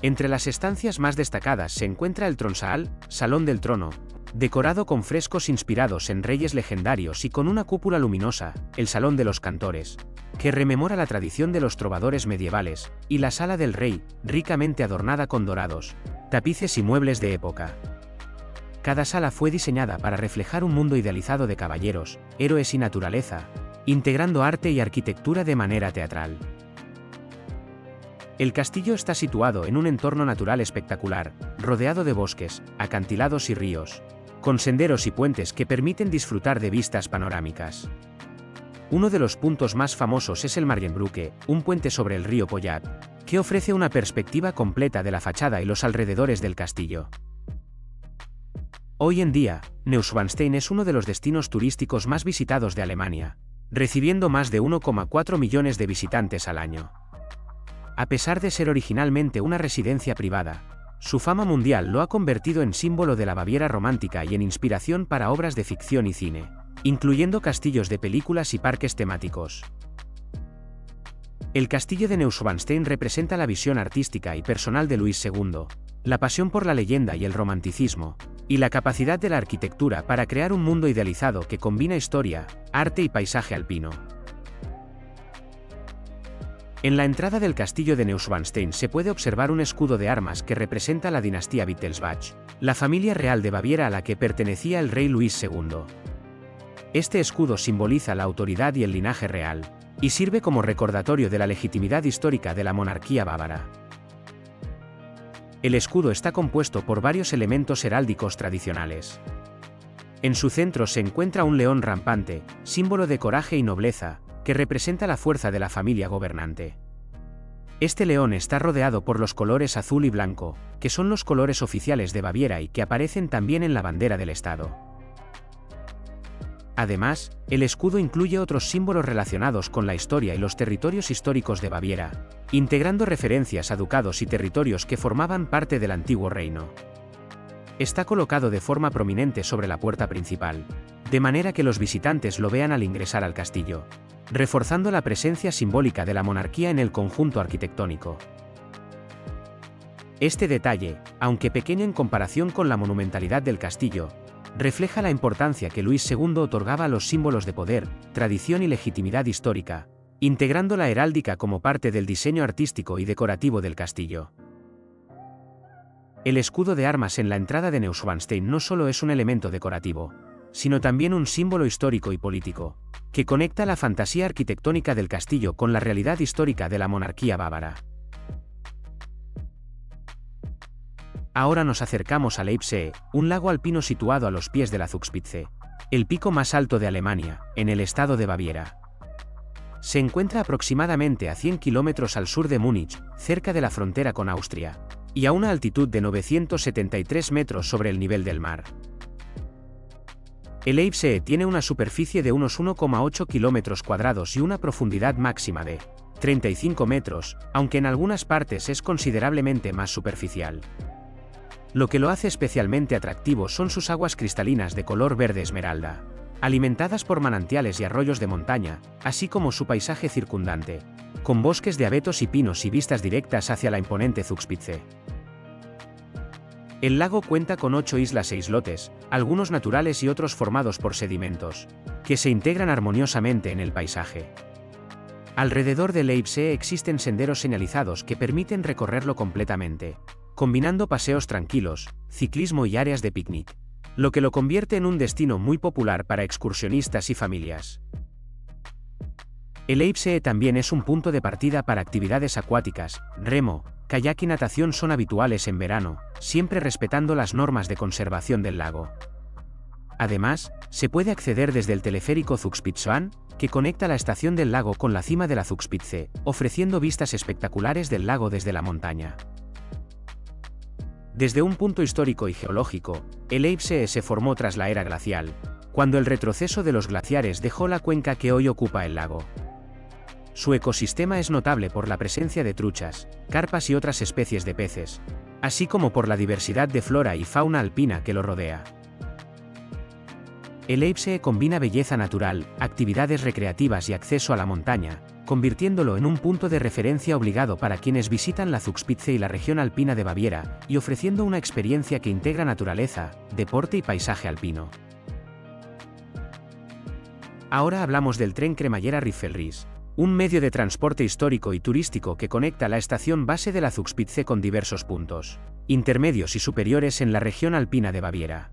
Entre las estancias más destacadas se encuentra el Thronsaal, Salón del Trono, decorado con frescos inspirados en reyes legendarios y con una cúpula luminosa, el Salón de los Cantores, que rememora la tradición de los trovadores medievales, y la Sala del Rey, ricamente adornada con dorados, tapices y muebles de época. Cada sala fue diseñada para reflejar un mundo idealizado de caballeros, héroes y naturaleza, integrando arte y arquitectura de manera teatral. El castillo está situado en un entorno natural espectacular, rodeado de bosques, acantilados y ríos, con senderos y puentes que permiten disfrutar de vistas panorámicas. Uno de los puntos más famosos es el Marienbrücke, un puente sobre el río Poyat, que ofrece una perspectiva completa de la fachada y los alrededores del castillo. Hoy en día, Neuschwanstein es uno de los destinos turísticos más visitados de Alemania, recibiendo más de 1,4 millones de visitantes al año. A pesar de ser originalmente una residencia privada, su fama mundial lo ha convertido en símbolo de la Baviera romántica y en inspiración para obras de ficción y cine, incluyendo castillos de películas y parques temáticos. El castillo de Neuschwanstein representa la visión artística y personal de Luis II, la pasión por la leyenda y el romanticismo, y la capacidad de la arquitectura para crear un mundo idealizado que combina historia, arte y paisaje alpino. En la entrada del castillo de Neuschwanstein se puede observar un escudo de armas que representa la dinastía Wittelsbach, la familia real de Baviera a la que pertenecía el rey Luis II. Este escudo simboliza la autoridad y el linaje real, y sirve como recordatorio de la legitimidad histórica de la monarquía bávara. El escudo está compuesto por varios elementos heráldicos tradicionales. En su centro se encuentra un león rampante, símbolo de coraje y nobleza, que representa la fuerza de la familia gobernante. Este león está rodeado por los colores azul y blanco, que son los colores oficiales de Baviera y que aparecen también en la bandera del estado. Además, el escudo incluye otros símbolos relacionados con la historia y los territorios históricos de Baviera, integrando referencias a ducados y territorios que formaban parte del antiguo reino. Está colocado de forma prominente sobre la puerta principal, de manera que los visitantes lo vean al ingresar al castillo, reforzando la presencia simbólica de la monarquía en el conjunto arquitectónico. Este detalle, aunque pequeño en comparación con la monumentalidad del castillo, refleja la importancia que Luis II otorgaba a los símbolos de poder, tradición y legitimidad histórica, integrando la heráldica como parte del diseño artístico y decorativo del castillo. El escudo de armas en la entrada de Neuschwanstein no solo es un elemento decorativo, sino también un símbolo histórico y político, que conecta la fantasía arquitectónica del castillo con la realidad histórica de la monarquía bávara. Ahora nos acercamos a Leipzig, un lago alpino situado a los pies de la Zugspitze, el pico más alto de Alemania, en el estado de Baviera. Se encuentra aproximadamente a 100 kilómetros al sur de Múnich, cerca de la frontera con Austria, y a una altitud de 973 metros sobre el nivel del mar. El Leipzig tiene una superficie de unos 1,8 kilómetros cuadrados y una profundidad máxima de 35 metros, aunque en algunas partes es considerablemente más superficial. Lo que lo hace especialmente atractivo son sus aguas cristalinas de color verde esmeralda, alimentadas por manantiales y arroyos de montaña, así como su paisaje circundante, con bosques de abetos y pinos y vistas directas hacia la imponente Zugspitze. El lago cuenta con 8 islas e islotes, algunos naturales y otros formados por sedimentos, que se integran armoniosamente en el paisaje. Alrededor de Leipzig existen senderos señalizados que permiten recorrerlo completamente, combinando paseos tranquilos, ciclismo y áreas de picnic, lo que lo convierte en un destino muy popular para excursionistas y familias. El Leipzig también es un punto de partida para actividades acuáticas, remo, kayak y natación son habituales en verano, siempre respetando las normas de conservación del lago. Además, se puede acceder desde el teleférico Zugspitzbahn, que conecta la estación del lago con la cima de la Zugspitze, ofreciendo vistas espectaculares del lago desde la montaña. Desde un punto histórico y geológico, el Leipzig se formó tras la era glacial, cuando el retroceso de los glaciares dejó la cuenca que hoy ocupa el lago. Su ecosistema es notable por la presencia de truchas, carpas y otras especies de peces, así como por la diversidad de flora y fauna alpina que lo rodea. El Leipzig combina belleza natural, actividades recreativas y acceso a la montaña, convirtiéndolo en un punto de referencia obligado para quienes visitan la Zugspitze y la región alpina de Baviera, y ofreciendo una experiencia que integra naturaleza, deporte y paisaje alpino. Ahora hablamos del tren cremallera Riffelriss, un medio de transporte histórico y turístico que conecta la estación base de la Zugspitze con diversos puntos intermedios y superiores en la región alpina de Baviera.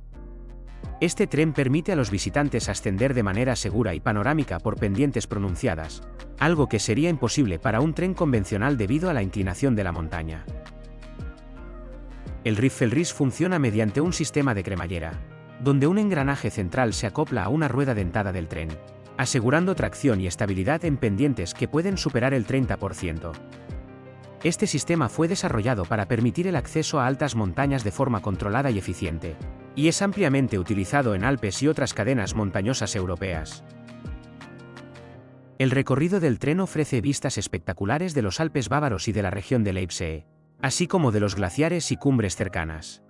Este tren permite a los visitantes ascender de manera segura y panorámica por pendientes pronunciadas, algo que sería imposible para un tren convencional debido a la inclinación de la montaña. El Riffelriss funciona mediante un sistema de cremallera, donde un engranaje central se acopla a una rueda dentada del tren, asegurando tracción y estabilidad en pendientes que pueden superar el 30%. Este sistema fue desarrollado para permitir el acceso a altas montañas de forma controlada y eficiente, y es ampliamente utilizado en Alpes y otras cadenas montañosas europeas. El recorrido del tren ofrece vistas espectaculares de los Alpes bávaros y de la región de Leipzig, así como de los glaciares y cumbres cercanas.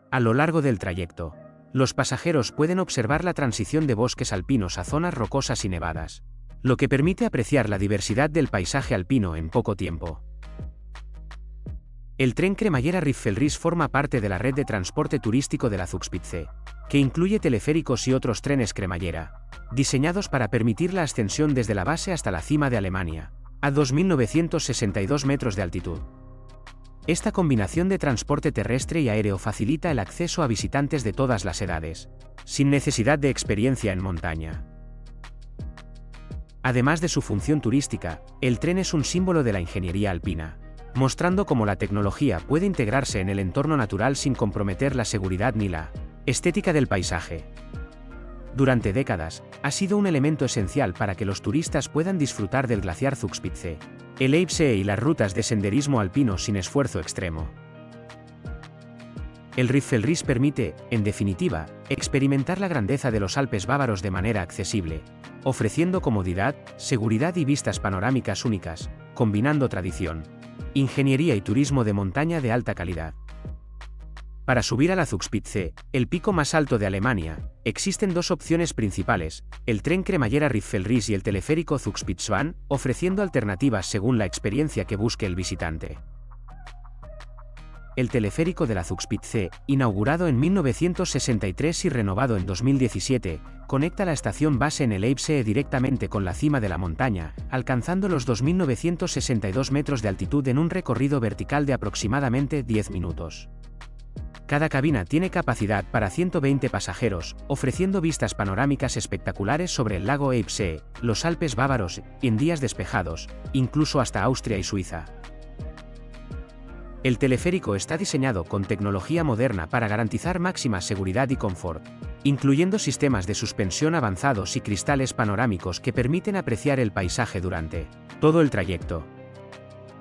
A lo largo del trayecto, los pasajeros pueden observar la transición de bosques alpinos a zonas rocosas y nevadas, lo que permite apreciar la diversidad del paisaje alpino en poco tiempo. El tren cremallera Riffelriss forma parte de la red de transporte turístico de la Zugspitze, que incluye teleféricos y otros trenes cremallera, diseñados para permitir la ascensión desde la base hasta la cima de Alemania, a 2.962 metros de altitud. Esta combinación de transporte terrestre y aéreo facilita el acceso a visitantes de todas las edades, sin necesidad de experiencia en montaña. Además de su función turística, el tren es un símbolo de la ingeniería alpina, mostrando cómo la tecnología puede integrarse en el entorno natural sin comprometer la seguridad ni la estética del paisaje. Durante décadas, ha sido un elemento esencial para que los turistas puedan disfrutar del glaciar Zugspitze, el Leipzig y las rutas de senderismo alpino sin esfuerzo extremo. El Riffelried permite, en definitiva, experimentar la grandeza de los Alpes bávaros de manera accesible, ofreciendo comodidad, seguridad y vistas panorámicas únicas, combinando tradición, ingeniería y turismo de montaña de alta calidad. Para subir a la Zugspitze, el pico más alto de Alemania, existen dos opciones principales, el tren cremallera Riffelried y el teleférico Zugspitzbahn, ofreciendo alternativas según la experiencia que busque el visitante. El teleférico de la Zugspitze, inaugurado en 1963 y renovado en 2017, conecta la estación base en el Eibsee directamente con la cima de la montaña, alcanzando los 2.962 metros de altitud en un recorrido vertical de aproximadamente 10 minutos. Cada cabina tiene capacidad para 120 pasajeros, ofreciendo vistas panorámicas espectaculares sobre el lago Eibsee, los Alpes bávaros, y en días despejados, incluso hasta Austria y Suiza. El teleférico está diseñado con tecnología moderna para garantizar máxima seguridad y confort, incluyendo sistemas de suspensión avanzados y cristales panorámicos que permiten apreciar el paisaje durante todo el trayecto.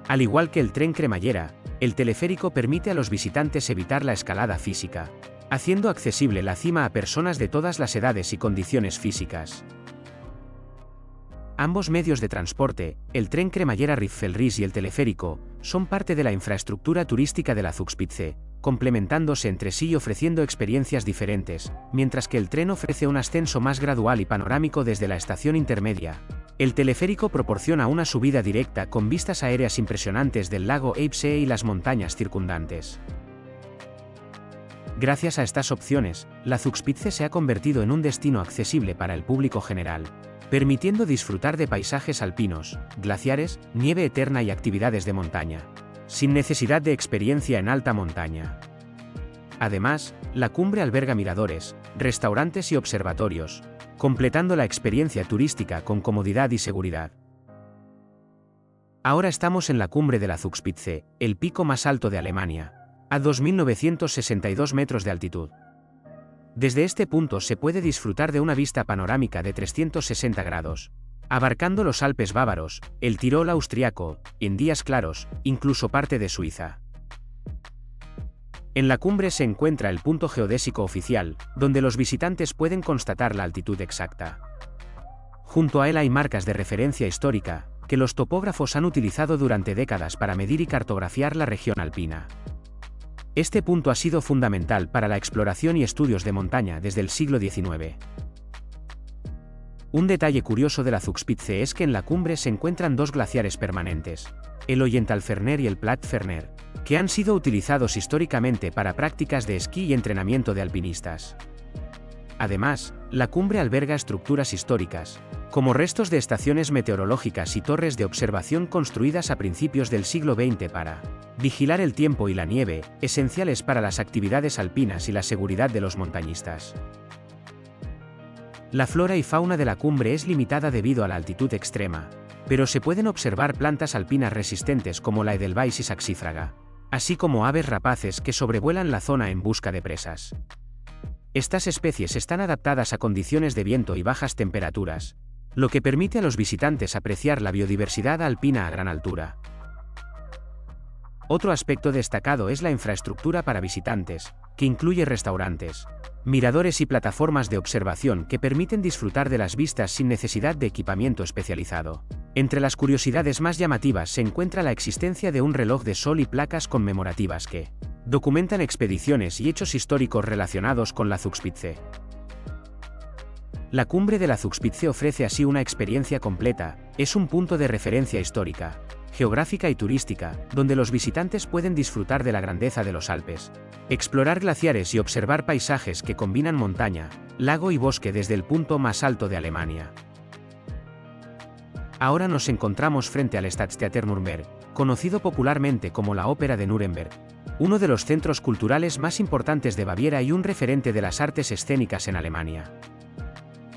Al igual que el tren cremallera, el teleférico permite a los visitantes evitar la escalada física, haciendo accesible la cima a personas de todas las edades y condiciones físicas. Ambos medios de transporte, el tren cremallera Riffelried y el teleférico, son parte de la infraestructura turística de la Zugspitze, complementándose entre sí y ofreciendo experiencias diferentes, mientras que el tren ofrece un ascenso más gradual y panorámico desde la estación intermedia. El teleférico proporciona una subida directa con vistas aéreas impresionantes del lago Eibsee y las montañas circundantes. Gracias a estas opciones, la Zugspitze se ha convertido en un destino accesible para el público general, permitiendo disfrutar de paisajes alpinos, glaciares, nieve eterna y actividades de montaña, sin necesidad de experiencia en alta montaña. Además, la cumbre alberga miradores, restaurantes y observatorios, completando la experiencia turística con comodidad y seguridad. Ahora estamos en la cumbre de la Zugspitze, el pico más alto de Alemania, a 2.962 metros de altitud. Desde este punto se puede disfrutar de una vista panorámica de 360 grados, abarcando los Alpes bávaros, el Tirol austriaco, en días claros, incluso parte de Suiza. En la cumbre se encuentra el punto geodésico oficial, donde los visitantes pueden constatar la altitud exacta. Junto a él hay marcas de referencia histórica, que los topógrafos han utilizado durante décadas para medir y cartografiar la región alpina. Este punto ha sido fundamental para la exploración y estudios de montaña desde el siglo XIX. Un detalle curioso de la Zugspitze es que en la cumbre se encuentran dos glaciares permanentes, el Hoyenthal-Ferner y el Platt-Ferner, que han sido utilizados históricamente para prácticas de esquí y entrenamiento de alpinistas. Además, la cumbre alberga estructuras históricas, como restos de estaciones meteorológicas y torres de observación construidas a principios del siglo XX para vigilar el tiempo y la nieve, esenciales para las actividades alpinas y la seguridad de los montañistas. La flora y fauna de la cumbre es limitada debido a la altitud extrema, pero se pueden observar plantas alpinas resistentes como la Edelweiss y Saxifraga, así como aves rapaces que sobrevuelan la zona en busca de presas. Estas especies están adaptadas a condiciones de viento y bajas temperaturas, lo que permite a los visitantes apreciar la biodiversidad alpina a gran altura. Otro aspecto destacado es la infraestructura para visitantes, que incluye restaurantes, miradores y plataformas de observación que permiten disfrutar de las vistas sin necesidad de equipamiento especializado. Entre las curiosidades más llamativas se encuentra la existencia de un reloj de sol y placas conmemorativas que documentan expediciones y hechos históricos relacionados con la Zugspitze. La cumbre de la Zugspitze ofrece así una experiencia completa, es un punto de referencia histórica, geográfica y turística, donde los visitantes pueden disfrutar de la grandeza de los Alpes, explorar glaciares y observar paisajes que combinan montaña, lago y bosque desde el punto más alto de Alemania. Ahora nos encontramos frente al Staatstheater Nürnberg, conocido popularmente como la Ópera de Nuremberg, uno de los centros culturales más importantes de Baviera y un referente de las artes escénicas en Alemania.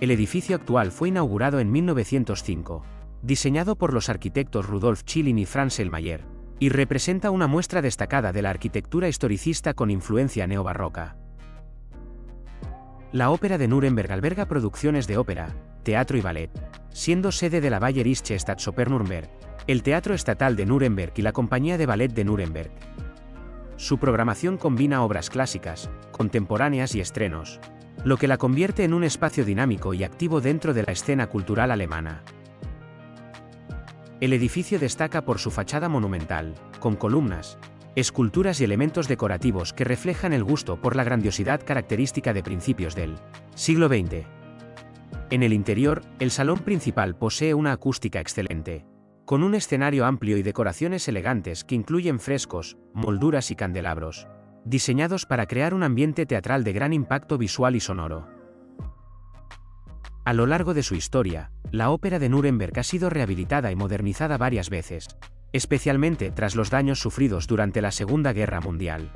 El edificio actual fue inaugurado en 1905, diseñado por los arquitectos Rudolf Schilling y Franz Ellmayer, y representa una muestra destacada de la arquitectura historicista con influencia neobarroca. La Ópera de Nuremberg alberga producciones de ópera, teatro y ballet, siendo sede de la Bayerische Staatsoper Nürnberg, el Teatro Estatal de Nuremberg y la Compañía de Ballet de Nuremberg. Su programación combina obras clásicas, contemporáneas y estrenos, lo que la convierte en un espacio dinámico y activo dentro de la escena cultural alemana. El edificio destaca por su fachada monumental, con columnas, esculturas y elementos decorativos que reflejan el gusto por la grandiosidad característica de principios del siglo XX. En el interior, el salón principal posee una acústica excelente, con un escenario amplio y decoraciones elegantes que incluyen frescos, molduras y candelabros, diseñados para crear un ambiente teatral de gran impacto visual y sonoro. A lo largo de su historia, la Ópera de Nuremberg ha sido rehabilitada y modernizada varias veces, especialmente tras los daños sufridos durante la Segunda Guerra Mundial.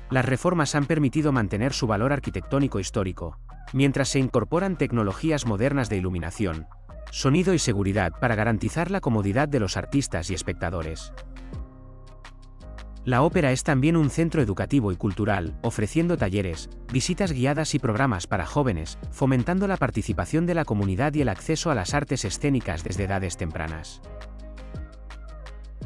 Las reformas han permitido mantener su valor arquitectónico histórico, mientras se incorporan tecnologías modernas de iluminación, sonido y seguridad para garantizar la comodidad de los artistas y espectadores. La ópera es también un centro educativo y cultural, ofreciendo talleres, visitas guiadas y programas para jóvenes, fomentando la participación de la comunidad y el acceso a las artes escénicas desde edades tempranas.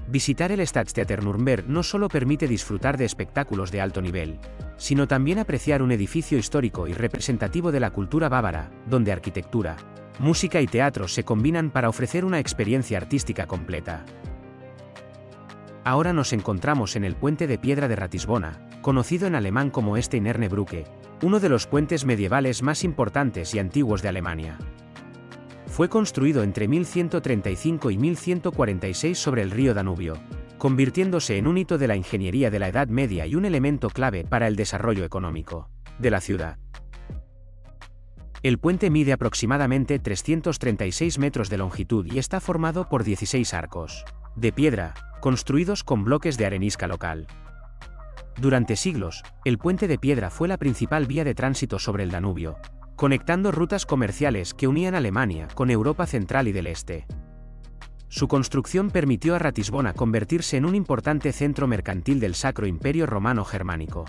Visitar el Staatstheater Nürnberg no solo permite disfrutar de espectáculos de alto nivel, sino también apreciar un edificio histórico y representativo de la cultura bávara, donde arquitectura, música y teatro se combinan para ofrecer una experiencia artística completa. Ahora nos encontramos en el puente de piedra de Ratisbona, conocido en alemán como Steinerne Brücke, uno de los puentes medievales más importantes y antiguos de Alemania. Fue construido entre 1135 y 1146 sobre el río Danubio, convirtiéndose en un hito de la ingeniería de la Edad Media y un elemento clave para el desarrollo económico de la ciudad. El puente mide aproximadamente 336 metros de longitud y está formado por 16 arcos de piedra, construidos con bloques de arenisca local. Durante siglos, el puente de piedra fue la principal vía de tránsito sobre el Danubio, conectando rutas comerciales que unían Alemania con Europa Central y del Este. Su construcción permitió a Ratisbona convertirse en un importante centro mercantil del Sacro Imperio Romano Germánico.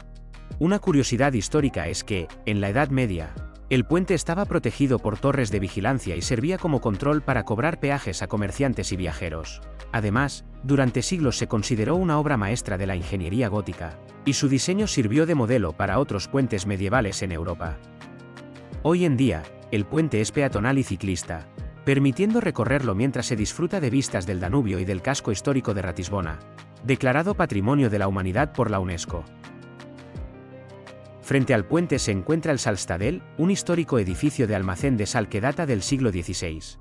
Una curiosidad histórica es que, en la Edad Media, el puente estaba protegido por torres de vigilancia y servía como control para cobrar peajes a comerciantes y viajeros. Además, durante siglos se consideró una obra maestra de la ingeniería gótica, y su diseño sirvió de modelo para otros puentes medievales en Europa. Hoy en día, el puente es peatonal y ciclista, permitiendo recorrerlo mientras se disfruta de vistas del Danubio y del casco histórico de Ratisbona, declarado Patrimonio de la Humanidad por la UNESCO. Frente al puente se encuentra el Salzstadel, un histórico edificio de almacén de sal que data del siglo XVI.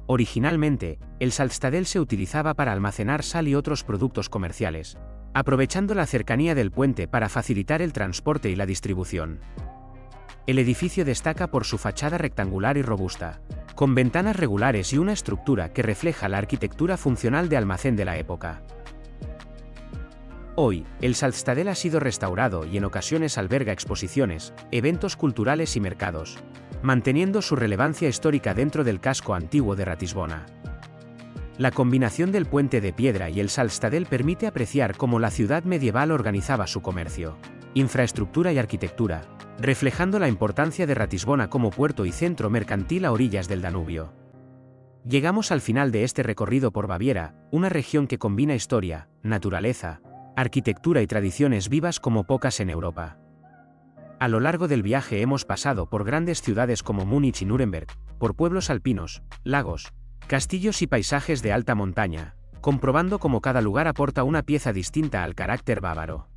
Originalmente, el Salzstadel se utilizaba para almacenar sal y otros productos comerciales, aprovechando la cercanía del puente para facilitar el transporte y la distribución. El edificio destaca por su fachada rectangular y robusta, con ventanas regulares y una estructura que refleja la arquitectura funcional de almacén de la época. Hoy, el Salzstadel ha sido restaurado y en ocasiones alberga exposiciones, eventos culturales y mercados, manteniendo su relevancia histórica dentro del casco antiguo de Ratisbona. La combinación del puente de piedra y el Salzstadel permite apreciar cómo la ciudad medieval organizaba su comercio, infraestructura y arquitectura, reflejando la importancia de Ratisbona como puerto y centro mercantil a orillas del Danubio. Llegamos al final de este recorrido por Baviera, una región que combina historia, naturaleza, arquitectura y tradiciones vivas como pocas en Europa. A lo largo del viaje hemos pasado por grandes ciudades como Múnich y Nuremberg, por pueblos alpinos, lagos, castillos y paisajes de alta montaña, comprobando cómo cada lugar aporta una pieza distinta al carácter bávaro.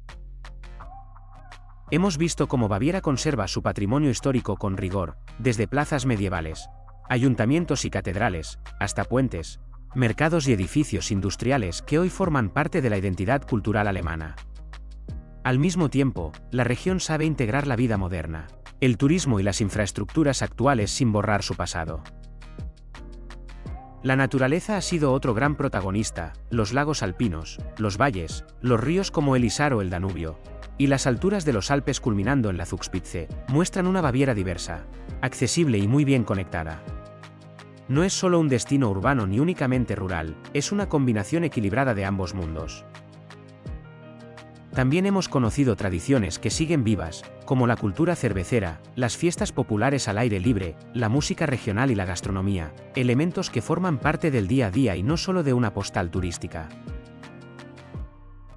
Hemos visto cómo Baviera conserva su patrimonio histórico con rigor, desde plazas medievales, ayuntamientos y catedrales, hasta puentes, mercados y edificios industriales que hoy forman parte de la identidad cultural alemana. Al mismo tiempo, la región sabe integrar la vida moderna, el turismo y las infraestructuras actuales sin borrar su pasado. La naturaleza ha sido otro gran protagonista, los lagos alpinos, los valles, los ríos como el Isar o el Danubio, y las alturas de los Alpes culminando en la Zugspitze, muestran una Baviera diversa, accesible y muy bien conectada. No es solo un destino urbano ni únicamente rural, es una combinación equilibrada de ambos mundos. También hemos conocido tradiciones que siguen vivas, como la cultura cervecera, las fiestas populares al aire libre, la música regional y la gastronomía, elementos que forman parte del día a día y no solo de una postal turística.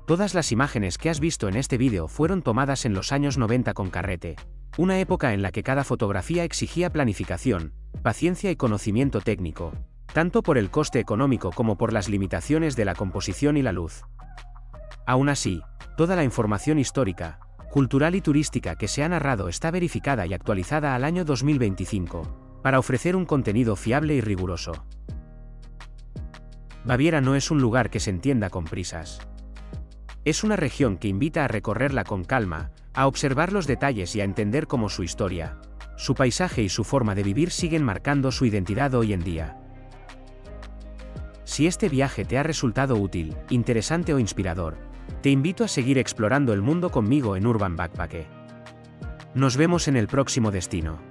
Todas las imágenes que has visto en este vídeo fueron tomadas en los años 90 con carrete, una época en la que cada fotografía exigía planificación, paciencia y conocimiento técnico, tanto por el coste económico como por las limitaciones de la composición y la luz. Aún así, toda la información histórica, cultural y turística que se ha narrado está verificada y actualizada al año 2025, para ofrecer un contenido fiable y riguroso. Baviera no es un lugar que se entienda con prisas. Es una región que invita a recorrerla con calma, a observar los detalles y a entender cómo su historia, su paisaje y su forma de vivir siguen marcando su identidad hoy en día. Si este viaje te ha resultado útil, interesante o inspirador, te invito a seguir explorando el mundo conmigo en Urban Backpacker. Nos vemos en el próximo destino.